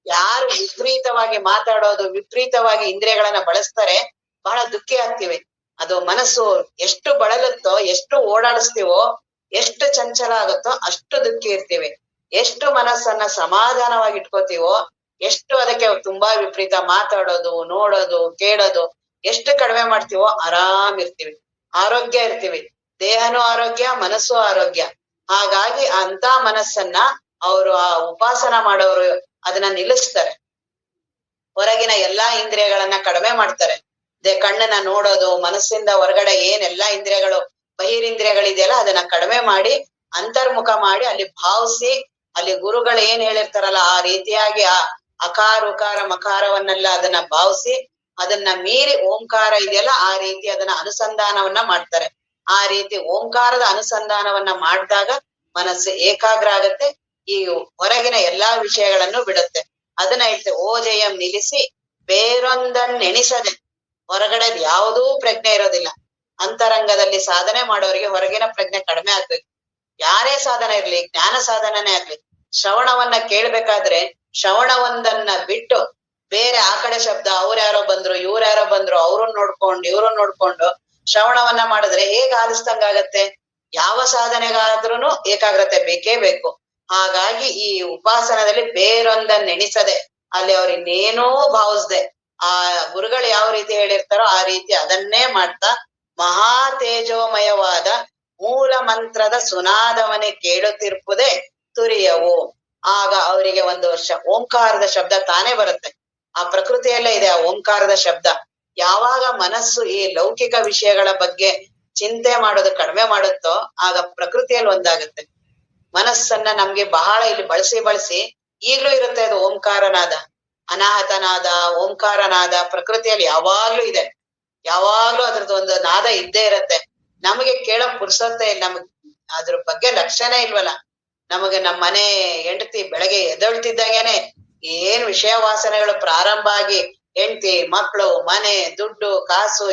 ಯಾರು ವಿಪರೀತವಾಗಿ ಮಾತಾಡೋದು, ವಿಪರೀತವಾಗಿ ಇಂದ್ರಿಯಗಳನ್ನ ಬಳಸ್ತಾರೆ, ಬಹಳ ದುಃಖಿ ಆಗ್ತೀವಿ. ಅದು ಮನಸ್ಸು ಎಷ್ಟು ಬಳಲುತ್ತೋ, ಎಷ್ಟು ಓಡಾಡಿಸ್ತೀವೋ, ಎಷ್ಟು ಚಂಚಲ ಆಗುತ್ತೋ ಅಷ್ಟು ದುಃಖಿ ಇರ್ತೀವಿ. ಎಷ್ಟು ಮನಸ್ಸನ್ನ ಸಮಾಧಾನವಾಗಿ ಇಟ್ಕೋತೀವೋ, ಎಷ್ಟು ಅದಕ್ಕೆ ತುಂಬಾ ವಿಪರೀತ ಮಾತಾಡೋದು, ನೋಡೋದು, ಕೇಳೋದು ಎಷ್ಟು ಕಡಿಮೆ ಮಾಡ್ತೀವೋ ಆರಾಮ್ ಇರ್ತೀವಿ, ಆರೋಗ್ಯ ಇರ್ತೀವಿ. ದೇಹನೂ ಆರೋಗ್ಯ, ಮನಸ್ಸು ಆರೋಗ್ಯ. ಹಾಗಾಗಿ ಅಂತ ಮನಸ್ಸನ್ನ ಅವರು ಆ ಉಪಾಸನ ಮಾಡೋರು ಅದನ್ನ ನಿಲ್ಲಿಸ್ತಾರೆ. ಹೊರಗಿನ ಎಲ್ಲಾ ಇಂದ್ರಿಯಗಳನ್ನ ಕಡಿಮೆ ಮಾಡ್ತಾರೆ. ಕಣ್ಣನ್ನ ನೋಡೋದು, ಮನಸ್ಸಿಂದ ಹೊರಗಡೆ ಏನೆಲ್ಲಾ ಇಂದ್ರಿಯಗಳು ಬಹಿರಿಂದ್ರಿಯಗಳಿದೆಯಲ್ಲ ಅದನ್ನ ಕಡಿಮೆ ಮಾಡಿ ಅಂತರ್ಮುಖ ಮಾಡಿ ಅಲ್ಲಿ ಭಾವಿಸಿ, ಅಲ್ಲಿ ಗುರುಗಳು ಏನ್ ಹೇಳಿರ್ತಾರಲ್ಲ ಆ ರೀತಿಯಾಗಿ ಆ ಅಕಾರ ಉಕಾರ ಮಕಾರವನ್ನೆಲ್ಲ ಅದನ್ನ ಭಾವಿಸಿ, ಅದನ್ನ ಮೀರಿ ಓಂಕಾರ ಇದೆಯಲ್ಲ ಆ ರೀತಿ ಅದನ್ನ ಅನುಸಂಧಾನವನ್ನ ಮಾಡ್ತಾರೆ. ಆ ರೀತಿ ಓಂಕಾರದ ಅನುಸಂಧಾನವನ್ನ ಮಾಡಿದಾಗ ಮನಸ್ಸು ಏಕಾಗ್ರ ಆಗತ್ತೆ. ಈ ಹೊರಗಿನ ಎಲ್ಲಾ ವಿಷಯಗಳನ್ನು ಬಿಡುತ್ತೆ. ಅದನ್ನ ಹೇಳ್ತೆ ಓಜಯಂ ನಿಲ್ಲಿಸಿ ಬೇರೊಂದನ್ನೆಣಿಸದೆ. ಹೊರಗಡೆ ಯಾವುದೂ ಪ್ರಜ್ಞೆ ಇರೋದಿಲ್ಲ. ಅಂತರಂಗದಲ್ಲಿ ಸಾಧನೆ ಮಾಡೋರಿಗೆ ಹೊರಗಿನ ಪ್ರಜ್ಞೆ ಕಡಿಮೆ ಆಗ್ಬೇಕು. ಯಾರೇ ಸಾಧನೆ ಇರ್ಲಿ, ಜ್ಞಾನ ಸಾಧನನೇ ಆಗ್ಲಿ, ಶ್ರವಣವನ್ನ ಕೇಳ್ಬೇಕಾದ್ರೆ ಶ್ರವಣವೊಂದನ್ನ ಬಿಟ್ಟು ಬೇರೆ ಆ ಕಡೆ ಶಬ್ದ, ಅವ್ರ್ಯಾರೋ ಬಂದ್ರು, ಇವ್ರ್ಯಾರೋ ಬಂದ್ರು, ಅವ್ರನ್ನ ನೋಡ್ಕೊಂಡು ಶ್ರವಣವನ್ನ ಮಾಡಿದ್ರೆ ಹೇಗ್ ಆಲಿಸ್ದಂಗಾಗತ್ತೆ? ಯಾವ ಸಾಧನೆಗಾದ್ರೂ ಏಕಾಗ್ರತೆ ಬೇಕೇ ಬೇಕು. ಹಾಗಾಗಿ ಈ ಉಪಾಸನದಲ್ಲಿ ಬೇರೊಂದನ್ನೆಣಿಸದೆ, ಅಲ್ಲಿ ಅವ್ರು ಇನ್ನೇನೂ ಭಾವಿಸ್ದೆ ಆ ಗುರುಗಳು ಯಾವ ರೀತಿ ಹೇಳಿರ್ತಾರೋ ಆ ರೀತಿ ಅದನ್ನೇ ಮಾಡ್ತಾ ಮಹಾ ತೇಜೋಮಯವಾದ ಮೂಲ ಮಂತ್ರದ ಸುನಾದವನೇ ಕೇಳುತ್ತಿರ್ಪುದೇ ತುರಿಯವು. ಆಗ ಅವರಿಗೆ ಒಂದು ಓಂಕಾರದ ಶಬ್ದ ತಾನೇ ಬರುತ್ತೆ. ಆ ಪ್ರಕೃತಿಯಲ್ಲೇ ಇದೆ ಆ ಓಂಕಾರದ ಶಬ್ದ. ಯಾವಾಗ ಮನಸ್ಸು ಈ ಲೌಕಿಕ ವಿಷಯಗಳ ಬಗ್ಗೆ ಚಿಂತೆ ಮಾಡೋದು ಕಡಿಮೆ ಮಾಡುತ್ತೋ ಆಗ ಪ್ರಕೃತಿಯಲ್ಲಿ ಒಂದಾಗುತ್ತೆ. ಮನಸ್ಸನ್ನ ನಮ್ಗೆ ಬಹಳ ಇಲ್ಲಿ ಬಳಸಿ ಈಗ್ಲೂ ಇರುತ್ತೆ ಅದು ಓಂಕಾರನಾದ, ಅನಾಹತನಾದ, ಓಂಕಾರನಾದ ಪ್ರಕೃತಿಯಲ್ಲಿ ಯಾವಾಗ್ಲೂ ಇದೆ. ಯಾವಾಗ್ಲೂ ಅದ್ರದ್ದು ಒಂದು ನಾದ ಇದ್ದೇ ಇರತ್ತೆ. ನಮಗೆ ಕೇಳಕ್ ಪುರ್ಸತ್ತೆ ಇಲ್ಲ, ನಮಗ್ ಅದ್ರ ಬಗ್ಗೆ ಲಕ್ಷ್ಯನೇ ಇಲ್ವಲ್ಲ. ನಮಗೆ ನಮ್ಮ ಮನೆ ಹೆಂಡತಿ ಬೆಳಗ್ಗೆ ಎದ್ದೇಳ್ತಿದ್ದಾಗೇನೆ ಏನ್ ವಿಷಯ ವಾಸನೆಗಳು ಪ್ರಾರಂಭ ಆಗಿ ಹೆಂಡತಿ, ಮಕ್ಕಳು, ಮನೆ, ದುಡ್ಡು, ಕಾಸು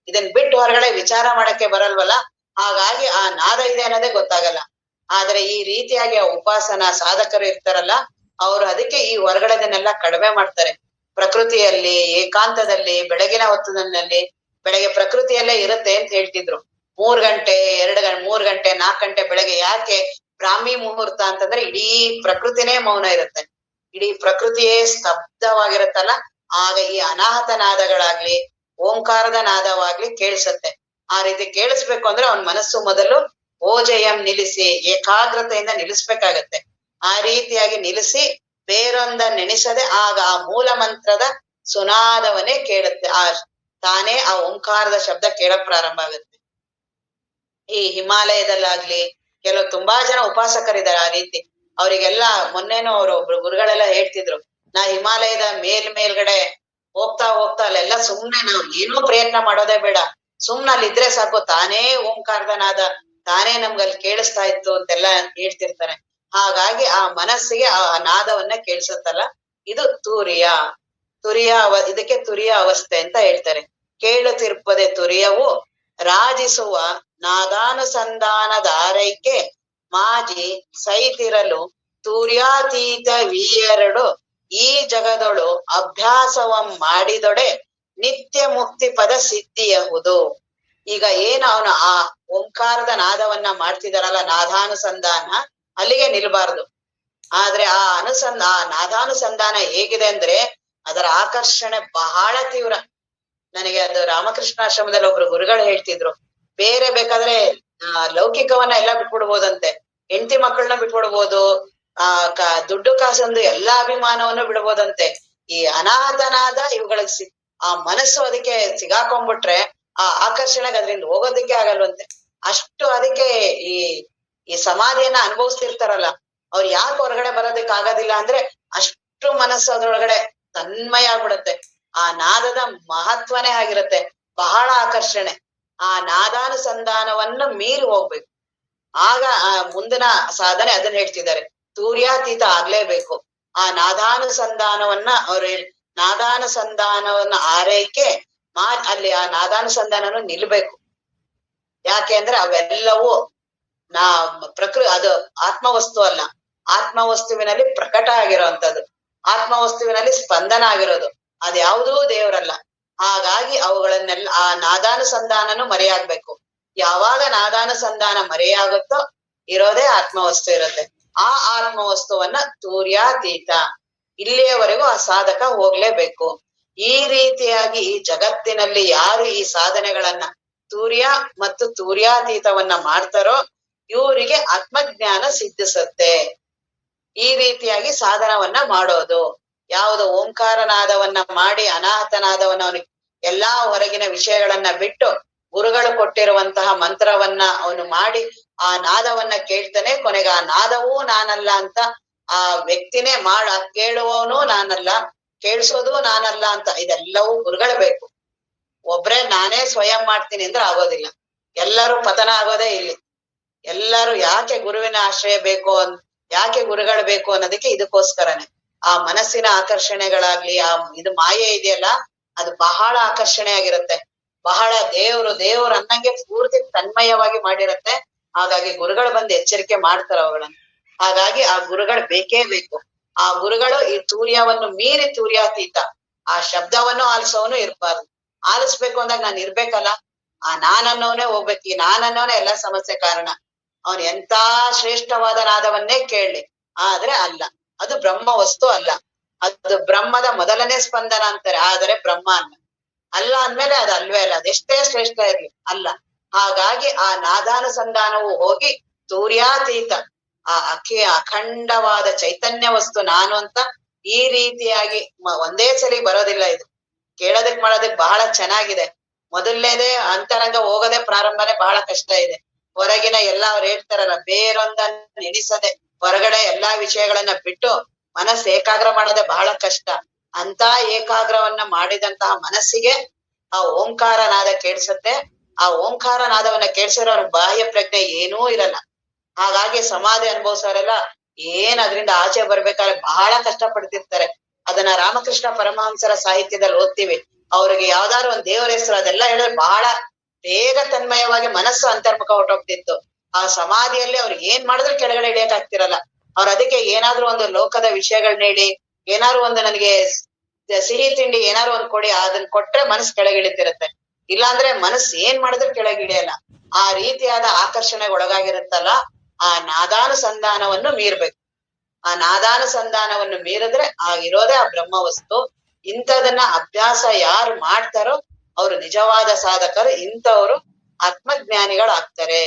ಇದನ್ ಬಿಟ್ಟು ಹೊರಗಡೆ ವಿಚಾರ ಮಾಡಕ್ಕೆ ಬರಲ್ವಲ್ಲ. ಹಾಗಾಗಿ ಆ ನಾದ ಇದೆ ಅನ್ನೋದೇ ಗೊತ್ತಾಗಲ್ಲ. ಆದ್ರೆ ಈ ರೀತಿಯಾಗಿ ಆ ಉಪಾಸನ ಸಾಧಕರು ಇರ್ತಾರಲ್ಲ, ಅವ್ರು ಅದಕ್ಕೆ ಈ ಹೊರಗಡೆದನ್ನೆಲ್ಲ ಕಡಿಮೆ ಮಾಡ್ತಾರೆ. ಪ್ರಕೃತಿಯಲ್ಲಿ ಏಕಾಂತದಲ್ಲಿ ಬೆಳಗಿನ ಹೊತ್ತಿನಲ್ಲಿ ಬೆಳಗ್ಗೆ ಪ್ರಕೃತಿಯಲ್ಲೇ ಇರುತ್ತೆ ಅಂತ ಹೇಳ್ತಿದ್ರು. 3 ಗಂಟೆ 3 ಗಂಟೆ 4 ಗಂಟೆ ಬೆಳಗ್ಗೆ. ಯಾಕೆ ಬ್ರಾಹ್ಮಿ ಮುಹೂರ್ತ ಅಂತಂದ್ರೆ ಇಡೀ ಪ್ರಕೃತಿನೇ ಮೌನ ಇರುತ್ತೆ, ಇಡೀ ಪ್ರಕೃತಿಯೇ ಸ್ತಬ್ಧವಾಗಿರುತ್ತಲ್ಲ. ಆಗ ಈ ಅನಾಹತ ನಾದಗಳಾಗ್ಲಿ ಓಂಕಾರದ ನಾದವಾಗ್ಲಿ ಕೇಳಿಸತ್ತೆ. ಆ ರೀತಿ ಕೇಳಿಸ್ಬೇಕು ಅಂದ್ರೆ ಅವನ್ ಮನಸ್ಸು ಮೊದಲು ಓಜಯಂ ನಿಲ್ಲಿಸಿ ಏಕಾಗ್ರತೆಯಿಂದ ನಿಲ್ಲಿಸ್ಬೇಕಾಗತ್ತೆ. ಆ ರೀತಿಯಾಗಿ ನಿಲ್ಲಿಸಿ ಬೇರೊಂದ ನೆನೆಸದೆ ಆಗ ಆ ಮೂಲ ಮಂತ್ರದ ಸುನಾದವನ್ನೇ ಕೇಳುತ್ತೆ. ತಾನೇ ಆ ಓಂಕಾರದ ಶಬ್ದ ಕೇಳಕ್ ಪ್ರಾರಂಭ ಆಗುತ್ತೆ. ಈ ಹಿಮಾಲಯದಲ್ಲಾಗ್ಲಿ ಕೆಲವು ತುಂಬಾ ಜನ ಉಪಾಸಕರಿದ್ದಾರೆ ಆ ರೀತಿ. ಅವರಿಗೆಲ್ಲ ಮೊನ್ನೆನೂ ಒಬ್ರು ಗುರುಗಳೆಲ್ಲ ಹೇಳ್ತಿದ್ರು, ನಾ ಹಿಮಾಲಯದ ಮೇಲ್ಗಡೆ ಹೋಗ್ತಾ ಅಲ್ಲೆಲ್ಲ ಸುಮ್ನೆ ನಾವು ಏನೂ ಪ್ರಯತ್ನ ಮಾಡೋದೇ ಬೇಡ, ಸುಮ್ನೆ ಅಲ್ಲಿದ್ರೆ ಸಾಕು, ತಾನೇ ಓಂಕಾರದ ನಾದ ತಾನೇ ನಮ್ಗಲ್ಲಿ ಕೇಳಿಸ್ತಾ ಇತ್ತು ಅಂತೆಲ್ಲ ಹೇಳ್ತಿರ್ತಾರೆ. ಹಾಗಾಗಿ ಆ ಮನಸ್ಸಿಗೆ ಆ ನಾದವನ್ನ ಕೇಳಿಸುತ್ತಲ್ಲ, ಇದು ತುರಿಯ ಇದಕ್ಕೆ ತುರಿಯ ಅವಸ್ಥೆ ಅಂತ ಹೇಳ್ತಾರೆ. ಕೇಳುತ್ತಿರ್ಪದೆ ತುರಿಯವು ರಾಜಿಸುವ ನಾದಾನುಸಂಧಾನದ ಆರೈಕೆ ಮಾಜಿ ಸೈತಿರಲು ತುರ್ಯಾತೀತ ವೀಯರಡು ಈ ಜಗದೊಳು ಅಭ್ಯಾಸವಂ ಮಾಡಿದೊಡೆ ನಿತ್ಯ ಮುಕ್ತಿ ಪದ ಸಿದ್ಧಿಯಹುದು. ಈಗ ಏನು ಅವನು ಆ ಓಂಕಾರದ ನಾದವನ್ನ ಮಾಡ್ತಿದಾರಲ್ಲ ನಾದಾನುಸಂಧಾನ, ಅಲ್ಲಿಗೆ ನಿಲ್ಬಾರ್ದು. ಆದ್ರೆ ಆ ನಾದಾನುಸಂಧಾನ ಹೇಗಿದೆ ಅಂದ್ರೆ ಅದರ ಆಕರ್ಷಣೆ ಬಹಳ ತೀವ್ರ. ನನಗೆ ಅದು ರಾಮಕೃಷ್ಣಾಶ್ರಮದಲ್ಲಿ ಒಬ್ರು ಗುರುಗಳು ಹೇಳ್ತಿದ್ರು, ಬೇರೆ ಬೇಕಾದ್ರೆ ಲೌಕಿಕವನ್ನ ಎಲ್ಲ ಬಿಟ್ಬಿಡ್ಬೋದಂತೆ, ಹೆಂಡತಿ ಮಕ್ಕಳನ್ನ ಬಿಟ್ಬಿಡ್ಬೋದು, ದುಡ್ಡು ಕಾಸೊಂದು ಎಲ್ಲಾ ಅಭಿಮಾನವನ್ನು ಬಿಡ್ಬೋದಂತೆ. ಈ ಅನಾಥನಾದ ಇವುಗಳಿಗೆ ಆ ಮನಸ್ಸು ಅದಕ್ಕೆ ಸಿಗಾಕೊಂಡ್ಬಿಟ್ರೆ ಆ ಆಕರ್ಷಣೆಗೆ ಅದ್ರಿಂದ ಹೋಗೋದಕ್ಕೆ ಆಗಲ್ವಂತೆ. ಅಷ್ಟು ಅದಕ್ಕೆ ಈ ಈ ಸಮಾಧಿಯನ್ನ ಅನುಭವಿಸ್ತಿರ್ತಾರಲ್ಲ ಅವ್ರು ಯಾಕೆ ಹೊರಗಡೆ ಬರೋದಕ್ಕೆ ಆಗೋದಿಲ್ಲ ಅಂದ್ರೆ ಅಷ್ಟು ಮನಸ್ಸು ಅದ್ರೊಳಗಡೆ ತನ್ಮಯ ಆಗ್ಬಿಡತ್ತೆ. ಆ ನಾದದ ಮಹತ್ವನೇ ಆಗಿರತ್ತೆ, ಬಹಳ ಆಕರ್ಷಣೆ. ಆ ನಾದಾನುಸಂಧಾನವನ್ನು ಮೀರಿ ಹೋಗ್ಬೇಕು. ಆಗ ಆ ಮುಂದಿನ ಸಾಧನೆ ಅದನ್ನ ಹೇಳ್ತಿದ್ದಾರೆ, ತೂರ್ಯಾತೀತ ಆಗ್ಲೇಬೇಕು. ಆ ನಾದಾನುಸಂಧಾನವನ್ನ ಅವ್ರು ನಾದಾನುಸಂಧಾನವನ್ನ ಆರೈಕೆ ಅಲ್ಲಿ ಆ ನಾದಾನುಸಂಧಾನನು ನಿಲ್ಬೇಕು. ಯಾಕೆ ಅಂದ್ರೆ ಅವೆಲ್ಲವೂ ಅದು ಆತ್ಮವಸ್ತು ಅಲ್ಲ, ಆತ್ಮವಸ್ತುವಿನಲ್ಲಿ ಪ್ರಕಟ ಆಗಿರೋಂಥದ್ದು, ಆತ್ಮವಸ್ತುವಿನಲ್ಲಿ ಸ್ಪಂದನ ಆಗಿರೋದು, ಅದ್ಯಾವುದೂ ದೇವರಲ್ಲ. ಹಾಗಾಗಿ ಅವುಗಳನ್ನೆಲ್ಲ ಆ ನಾದಾನುಸಂಧಾನನು ಮರೆಯಾಗ್ಬೇಕು. ಯಾವಾಗ ನಾದಾನುಸಂಧಾನ ಮರೆಯಾಗುತ್ತೋ ಇರೋದೇ ಆತ್ಮವಸ್ತು ಇರುತ್ತೆ. ಆ ಆತ್ಮವಸ್ತುವನ್ನ ತೂರ್ಯಾತೀತ ಇಲ್ಲಿಯವರೆಗೂ ಆ ಸಾಧಕ ಹೋಗ್ಲೇಬೇಕು. ಈ ರೀತಿಯಾಗಿ ಈ ಜಗತ್ತಿನಲ್ಲಿ ಯಾರು ಈ ಸಾಧನೆಗಳನ್ನ ತೂರ್ಯ ಮತ್ತು ತೂರ್ಯಾತೀತವನ್ನ ಮಾಡ್ತಾರೋ ಇವರಿಗೆ ಆತ್ಮಜ್ಞಾನ ಸಿದ್ಧಿಸುತ್ತೆ. ಈ ರೀತಿಯಾಗಿ ಸಾಧನವನ್ನ ಮಾಡೋದು ಯಾವುದು ಓಂಕಾರ ನಾದವನ್ನ ಮಾಡಿ ಅನಾಹತನಾದವನ್ನ ಅವನಿಗೆ ಎಲ್ಲಾ ಹೊರಗಿನ ವಿಷಯಗಳನ್ನ ಬಿಟ್ಟು ಗುರುಗಳು ಕೊಟ್ಟಿರುವಂತಹ ಮಂತ್ರವನ್ನ ಅವನು ಮಾಡಿ ಆ ನಾದವನ್ನ ಕೇಳ್ತಾನೆ. ಕೊನೆಗೆ ಆ ನಾದವೂ ನಾನಲ್ಲ ಅಂತ ಆ ವ್ಯಕ್ತಿನೇ ಕೇಳುವವನು ನಾನಲ್ಲ, ಕೇಳಿಸೋದು ನಾನಲ್ಲ ಅಂತ ಇದೆಲ್ಲವೂ ಗುರುಗಳು ಬೇಕು. ಒಬ್ರೇ ನಾನೇ ಸ್ವಯಂ ಮಾಡ್ತೀನಿ ಅಂದ್ರೆ ಆಗೋದಿಲ್ಲ. ಎಲ್ಲರೂ ಪತನ ಆಗೋದೇ ಇಲ್ಲಿ. ಎಲ್ಲರೂ ಯಾಕೆ ಗುರುವಿನ ಆಶ್ರಯ ಬೇಕು ಯಾಕೆ ಗುರುಗಳು ಬೇಕು ಅನ್ನೋದಕ್ಕೆ ಇದಕ್ಕೋಸ್ಕರನೇ. ಆ ಮನಸ್ಸಿನ ಆಕರ್ಷಣೆಗಳಾಗ್ಲಿ, ಆ ಇದು ಮಾಯೆ ಇದೆಯಲ್ಲ ಅದು ಬಹಳ ಆಕರ್ಷಣೆ ಆಗಿರುತ್ತೆ. ಬಹಳ ದೇವ್ರು ಅನ್ನಂಗೆ ಪೂರ್ತಿ ತನ್ಮಯವಾಗಿ ಮಾಡಿರತ್ತೆ. ಹಾಗಾಗಿ ಗುರುಗಳು ಬಂದು ಎಚ್ಚರಿಕೆ ಮಾಡ್ತಾರ ಅವುಗಳನ್ನ. ಹಾಗಾಗಿ ಆ ಗುರುಗಳು ಬೇಕೇ ಬೇಕು. ಆ ಗುರುಗಳು ಈ ತೂರ್ಯವನ್ನು ಮೀರಿ ತೂರ್ಯಾತೀತ, ಆ ಶಬ್ದವನ್ನು ಆಲಿಸೋನು ಇರ್ಬಾರ್ದು. ಆಲಿಸ್ಬೇಕು ಅಂದಾಗ ನಾನು ಇರ್ಬೇಕಲ್ಲ, ಆ ನಾನನ್ನೋನೇ ಹೋಗ್ಬೇಕು. ಈ ನಾನನ್ನೋನೇ ಎಲ್ಲಾ ಸಮಸ್ಯೆ ಕಾರಣ. ಅವನು ಎಂತ ಶ್ರೇಷ್ಠವಾದ ನಾದವನ್ನೇ ಕೇಳಲಿ, ಆದ್ರೆ ಅಲ್ಲ, ಅದು ಬ್ರಹ್ಮ ವಸ್ತು ಅಲ್ಲ. ಅದು ಬ್ರಹ್ಮದ ಮೊದಲನೇ ಸ್ಪಂದನ ಅಂತಾರೆ, ಆದರೆ ಬ್ರಹ್ಮ ಅಲ್ಲ ಅಂದ್ಮೇಲೆ ಅದು ಅಲ್ವೇ ಅಲ್ಲ. ಅದೆಷ್ಟೇ ಶ್ರೇಷ್ಠ ಇರ್ಲಿ ಅಲ್ಲ. ಹಾಗಾಗಿ ಆ ನಾದಾನುಸಂಧಾನವು ಹೋಗಿ ತೂರ್ಯಾತೀತ, ಆ ಅಖಂಡವಾದ ಚೈತನ್ಯ ವಸ್ತು ನಾನು ಅಂತ ಈ ರೀತಿಯಾಗಿ ಒಂದೇ ಸಲಿ ಬರೋದಿಲ್ಲ. ಇದು ಕೇಳೋದಕ್ ಮಾಡೋದಕ್ ಬಹಳ ಚೆನ್ನಾಗಿದೆ. ಮೊದಲನೇದೇ ಅಂತರಂಗ ಹೋಗೋದೇ ಪ್ರಾರಂಭನೇ ಬಹಳ ಕಷ್ಟ ಇದೆ. ಹೊರಗಿನ ಎಲ್ಲಾ ಅವ್ರು ಹೇಳ್ತಾರಲ್ಲ, ಬೇರೊಂದನ್ನ ನೆನೆಸದೆ ಹೊರಗಡೆ ಎಲ್ಲಾ ವಿಷಯಗಳನ್ನ ಬಿಟ್ಟು ಮನಸ್ಸು ಏಕಾಗ್ರ ಮಾಡೋದೇ ಬಹಳ ಕಷ್ಟ. ಅಂತ ಏಕಾಗ್ರವನ್ನ ಮಾಡಿದಂತಹ ಮನಸ್ಸಿಗೆ ಆ ಓಂಕಾರ ನಾದ ಕೇಳ್ಸತ್ತೆ. ಆ ಓಂಕಾರ ನಾದವನ್ನ ಕೇಳ್ಸಿರೋರ್ ಬಾಹ್ಯ ಪ್ರಜ್ಞೆ ಏನೂ ಇರಲ್ಲ. ಹಾಗಾಗಿ ಸಮಾಧಿ ಅನುಭವಿಸೋರೆಲ್ಲ ಏನ್ ಅದ್ರಿಂದ ಆಚೆ ಬರ್ಬೇಕಾದ್ರೆ ಬಹಳ ಕಷ್ಟ ಪಡ್ತಿರ್ತಾರೆ. ಅದನ್ನ ರಾಮಕೃಷ್ಣ ಪರಮಹಂಸರ ಸಾಹಿತ್ಯದಲ್ಲಿ ಓದ್ತೀವಿ. ಅವ್ರಿಗೆ ಯಾವ್ದಾದ್ರು ಒಂದ್ ದೇವರ ಹೆಸರು ಅದೆಲ್ಲ ಹೇಳಿದ್ರೆ ಬಹಳ ಬೇಗ ತನ್ಮಯವಾಗಿ ಮನಸ್ಸು ಅಂತರ್ಮುಖ ಹೊರಟೋಗ್ತಿತ್ತು. ಆ ಸಮಾಧಿಯಲ್ಲಿ ಅವ್ರಿಗೆ ಏನ್ ಮಾಡಿದ್ರು ಕೆಳಗಡೆ ಇಳಿಯಕ್ ಆಗ್ತಿರಲ್ಲ. ಅವ್ರ ಅದಕ್ಕೆ ಏನಾದ್ರು ಒಂದು ಲೋಕದ ವಿಷಯಗಳನ್ನ ಹೇಳಿ, ಏನಾದ್ರು ಒಂದು ನನಗೆ ಸಿಹಿ ತಿಂಡಿ ಏನಾದ್ರು ಒಂದ್ ಕೊಡಿ, ಅದನ್ನ ಕೊಟ್ರೆ ಮನಸ್ಸು ಕೆಳಗಿಳಿತಿರತ್ತೆ. ಇಲ್ಲಾಂದ್ರೆ ಮನಸ್ಸು ಏನ್ ಮಾಡಿದ್ರು ಕೆಳಗಿಳಿಯಲ್ಲ. ಆ ರೀತಿಯಾದ ಆಕರ್ಷಣೆಗೆ ಒಳಗಾಗಿರುತ್ತಲ್ಲ, ಆ ನಾದಾನುಸಂಧಾನವನ್ನು ಮೀರ್ಬೇಕು. ಆ ನಾದಾನುಸಂಧಾನವನ್ನು ಮೀರಿದ್ರೆ ಆಗಿರೋದೇ ಆ ಬ್ರಹ್ಮ ವಸ್ತು. ಇಂಥದನ್ನ ಅಭ್ಯಾಸ ಯಾರು ಮಾಡ್ತಾರೋ ಅವ್ರು ನಿಜವಾದ ಸಾಧಕರು. ಇಂಥವ್ರು ಆತ್ಮಜ್ಞಾನಿಗಳಾಗ್ತಾರೆ.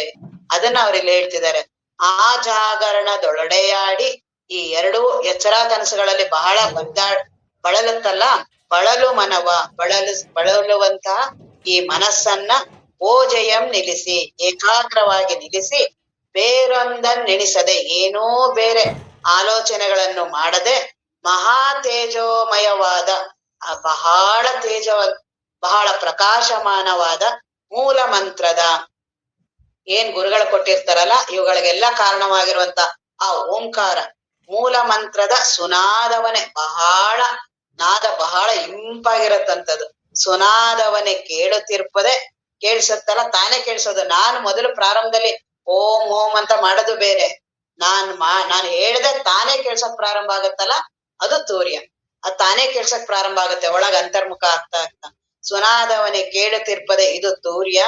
ಅದನ್ನ ಅವ್ರಿಲ್ಲಿ ಹೇಳ್ತಿದ್ದಾರೆ. ಆ ಜಾಗರಣದೊಳಡೆಯಾಡಿ ಈ ಎರಡೂ ಎಚ್ಚರ ಕನಸುಗಳಲ್ಲಿ ಬಹಳ ಬಳಲುತ್ತಲ್ಲ, ಬಳಲು ಮನವ ಬಳಲುವಂತಹ ಈ ಮನಸ್ಸನ್ನ ಓಜಯಂ ನಿಲ್ಲಿಸಿ, ಏಕಾಗ್ರವಾಗಿ ನಿಲ್ಲಿಸಿ, ಬೇರೊಂದನ್ನೆಣಿಸದೆ, ಏನೋ ಬೇರೆ ಆಲೋಚನೆಗಳನ್ನು ಮಾಡದೆ, ಮಹಾ ತೇಜೋಮಯವಾದ ಬಹಳ ಪ್ರಕಾಶಮಾನವಾದ ಮೂಲ ಮಂತ್ರದ ಏನ್ ಗುರುಗಳು ಕೊಟ್ಟಿರ್ತಾರಲ್ಲ ಇವುಗಳಿಗೆಲ್ಲ ಕಾರಣವಾಗಿರುವಂತ ಆ ಓಂಕಾರ ಮೂಲ ಮಂತ್ರದ ಸುನಾದವನೇ ಬಹಳ ಇಂಪಾಗಿರತ್ತಂಥದ್ದು. ಸುನಾದವನೇ ಕೇಳುತ್ತಿರ್ಪದೆ ಕೇಳಿಸುತ್ತಲ್ಲ, ತಾನೇ ಕೇಳಿಸೋದು. ನಾನು ಮೊದಲು ಪ್ರಾರಂಭದಲ್ಲಿ ಓಂ ಓಂ ಅಂತ ಮಾಡೋದು ಬೇರೆ. ನಾನು ಹೇಳ್ದೆ ತಾನೇ ಕೇಳ್ಸಕ್ ಪ್ರಾರಂಭ ಆಗತ್ತಲ್ಲ, ಅದು ತೂರ್ಯ. ಅದು ತಾನೇ ಕೇಳ್ಸಕ್ ಪ್ರಾರಂಭ ಆಗುತ್ತೆ ಒಳಗ ಅಂತರ್ಮುಖ ಆಗ್ತಾ ಆಗ್ತಾ. ಸುನಾದವನೇ ಕೇಳುತ್ತಿರ್ಪದೆ ಇದು ತೂರ್ಯ.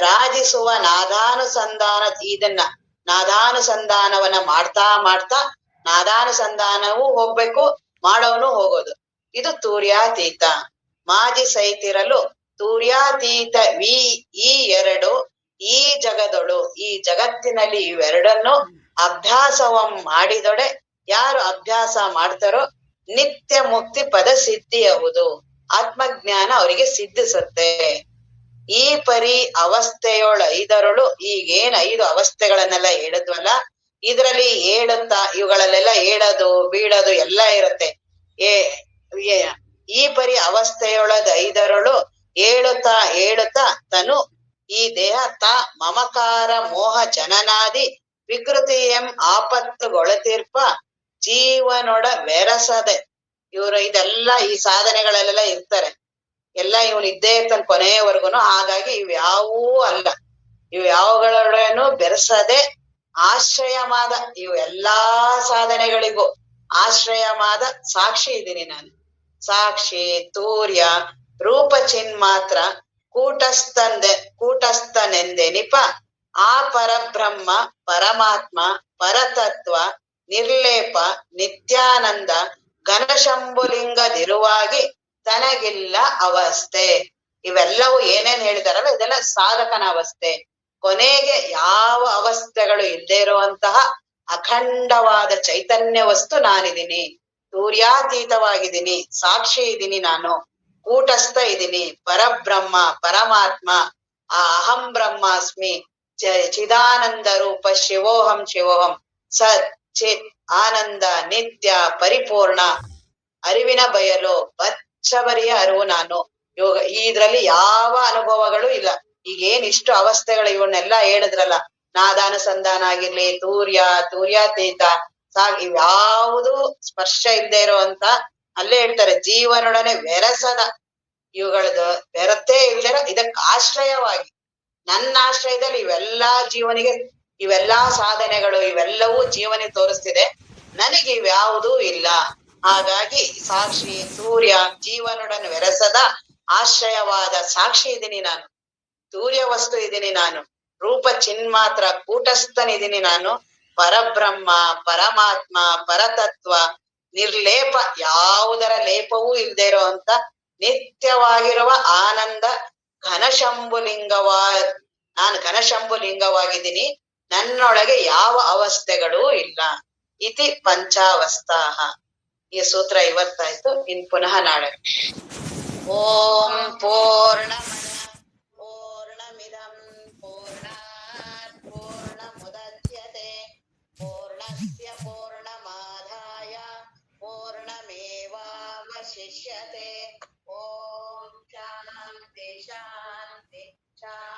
ರಾಜಿಸುವ ನಾದಾನುಸಂಧಾನ. ಇದನ್ನ ನಾದಾನುಸಂಧಾನವನ್ನ ಮಾಡ್ತಾ ಮಾಡ್ತಾ ನಾದಾನುಸಂಧಾನವೂ ಹೋಗ್ಬೇಕು, ಮಾಡೋನು ಹೋಗೋದು. ಇದು ತೂರ್ಯಾತೀತ. ಮಾಜಿ ಸೈತಿರಲು ತೂರ್ಯಾತೀತ ಈ ಎರಡು ಈ ಜಗದೊಳು. ಈ ಜಗತ್ತಿನಲ್ಲಿ ಇವೆರಡನ್ನು ಅಭ್ಯಾಸವಂ ಮಾಡಿದೊಡೆ ಯಾರು ಅಭ್ಯಾಸ ಮಾಡ್ತಾರೋ ನಿತ್ಯ ಮುಕ್ತಿ ಪದ ಸಿದ್ಧಿಯವುದು. ಆತ್ಮಜ್ಞಾನ ಅವರಿಗೆ ಸಿದ್ಧಿಸುತ್ತೆ. ಈ ಪರಿ ಅವಸ್ಥೆಯೊಳೈದರಳು. ಈಗೇನ್ 5 ಅವಸ್ಥೆಗಳನ್ನೆಲ್ಲ ಹೇಳಿದ್ವಲ್ಲ, ಇದ್ರಲ್ಲಿ ಏಳುತ್ತಾ ಇವುಗಳಲ್ಲೆಲ್ಲ ಏಳೋದು ಬೀಳೋದು ಎಲ್ಲ ಇರುತ್ತೆ. ಈ ಪರಿ ಅವಸ್ಥೆಯೊಳಗೈದರಳು ಏಳುತ್ತಾ ಏಳುತ್ತಾ ತನು ಈ ದೇಹ ಮಮಕಾರ ಮೋಹ ಜನನಾದಿ ವಿಕೃತಿಯಂ ಆಪತ್ತುಗೊಳತೀರ್ಪ ಜೀವನೊಡ ಬೆರಸದೆ. ಇವರು ಇದೆಲ್ಲ ಈ ಸಾಧನೆಗಳಲ್ಲೆಲ್ಲ ಇರ್ತಾರೆ, ಎಲ್ಲ ಇವನು ಇದ್ದೇ ಇರ್ತಾನೆ ಕೊನೆಯವರೆಗುನು. ಹಾಗಾಗಿ ಇವ್ಯಾವೂ ಅಲ್ಲ, ಇವ್ ಯಾವಗಳೇನು ಬೆರೆಸದೆ ಆಶ್ರಯವಾದ ಇವು ಎಲ್ಲಾ ಸಾಧನೆಗಳಿಗೂ ಆಶ್ರಯವಾದ ಸಾಕ್ಷಿ ಇದ್ದೀನಿ ನಾನು. ಸಾಕ್ಷಿ ತೂರ್ಯ ರೂಪ ಚಿನ್ಮಾತ್ರ ಕೂಟಸ್ಥನೆಂದೆನಿಪ ಆ ಪರಬ್ರಹ್ಮ ಪರಮಾತ್ಮ ಪರತತ್ವ ನಿರ್ಲೇಪ ನಿತ್ಯಾನಂದ ಘನಶಂಭುಲಿಂಗದಿರುವಾಗಿ ತನಗಿಲ್ಲ ಅವಸ್ಥೆ. ಇವೆಲ್ಲವೂ ಏನೇನ್ ಹೇಳಿದಾರಲ್ಲ ಇದೆಲ್ಲ ಸಾಧಕನ ಅವಸ್ಥೆ. ಕೊನೆಗೆ ಯಾವ ಅವಸ್ಥೆಗಳು ಇಲ್ಲದೆ ಇರುವಂತಹ ಅಖಂಡವಾದ ಚೈತನ್ಯ ವಸ್ತು ನಾನಿದ್ದೀನಿ, ತೂರ್ಯಾತೀತವಾಗಿದ್ದೀನಿ, ಸಾಕ್ಷಿ ಇದ್ದೀನಿ, ನಾನು ಕೂಟಸ್ಥ ಇದ್ದೀನಿ, ಪರಬ್ರಹ್ಮ ಪರಮಾತ್ಮ ಆ ಅಹಂ ಬ್ರಹ್ಮಾಸ್ಮಿ ಚಿದಾನಂದ ರೂಪ ಶಿವೋಹಂ ಶಿವೋಹಂ ಸತ್ ಚಿತ್ ಆನಂದ ನಿತ್ಯ ಪರಿಪೂರ್ಣ ಅರಿವಿನ ಬಯಲು ಬಚ್ಚಬರಿಯ ಅರಿವು ನಾನು. ಯೋಗ ಇದ್ರಲ್ಲಿ ಯಾವ ಅನುಭವಗಳು ಇಲ್ಲ. ಈಗೇನ್ ಇಷ್ಟು ಅವಸ್ಥೆಗಳು ಇವನ್ನೆಲ್ಲ ಹೇಳಿದ್ರಲ್ಲ, ನಾದಾನುಸಂಧಾನ ಆಗಿರ್ಲಿ, ತೂರ್ಯಾತೀತ ಇವ್ಯಾವುದು ಸ್ಪರ್ಶ ಇಲ್ಲದೆ ಇರುವಂತ, ಅಲ್ಲೇ ಹೇಳ್ತಾರೆ ಜೀವನೊಡನೆ ಬೆರಸದ. ಇವುಗಳದ್ದು ಬೆರತೇ ಇಲ್ದಿರ ಇದಕ್ಕೆ ಆಶ್ರಯವಾಗಿ ನನ್ನ ಆಶ್ರಯದಲ್ಲಿ ಇವೆಲ್ಲಾ ಜೀವನಿಗೆ ಇವೆಲ್ಲಾ ಸಾಧನೆಗಳು ಇವೆಲ್ಲವೂ ಜೀವನಿಗೆ ತೋರಿಸ್ತಿದೆ, ನನಗೆ ಇವ್ಯಾವುದೂ ಇಲ್ಲ. ಹಾಗಾಗಿ ಸಾಕ್ಷಿ ತೂರ್ಯ ಜೀವನೊಡನೆ ಬೆರಸದ ಆಶ್ರಯವಾದ ಸಾಕ್ಷಿ ಇದ್ದೀನಿ ನಾನು, ತೂರ್ಯ ವಸ್ತು ಇದ್ದೀನಿ ನಾನು, ರೂಪ ಚಿನ್ಮಾತ್ರ ಕೂಟಸ್ಥನಿದ್ದೀನಿ ನಾನು, ಪರಬ್ರಹ್ಮ ಪರಮಾತ್ಮ ಪರತತ್ವ ನಿರ್ಲೇಪ ಯಾವುದರ ಲೇಪವೂ ಇಲ್ದೇ ಇರುವಂತ ನಿತ್ಯವಾಗಿರುವ ಆನಂದ ನಾನು ಘನಶಂಭುಲಿಂಗವಾಗಿದ್ದೀನಿ, ನನ್ನೊಳಗೆ ಯಾವ ಅವಸ್ಥೆಗಳೂ ಇಲ್ಲ. ಇತಿ ಪಂಚಾವಸ್ಥಾಹ. ಈ ಸೂತ್ರ ಇವತ್ತಾಯ್ತು, ಇನ್ ಪುನಃ ನಾಳೆ. ಓಂ ಪೂರ್ಣಮಿದಂ ಪೂರ್ಣಾತ್ ಪೂರ್ಣಮುದಚ್ಯತೆ ಪೂರ್ಣಸ್ಯ ಪೂರ್ಣಮಾದಾಯ ಪೂರ್ಣಮೇವಾವಶಿಷ್ಯತೆ. ಓಂ ಶಾಂತಿ ಶಾಂತಿ ಶಾಂತಿ.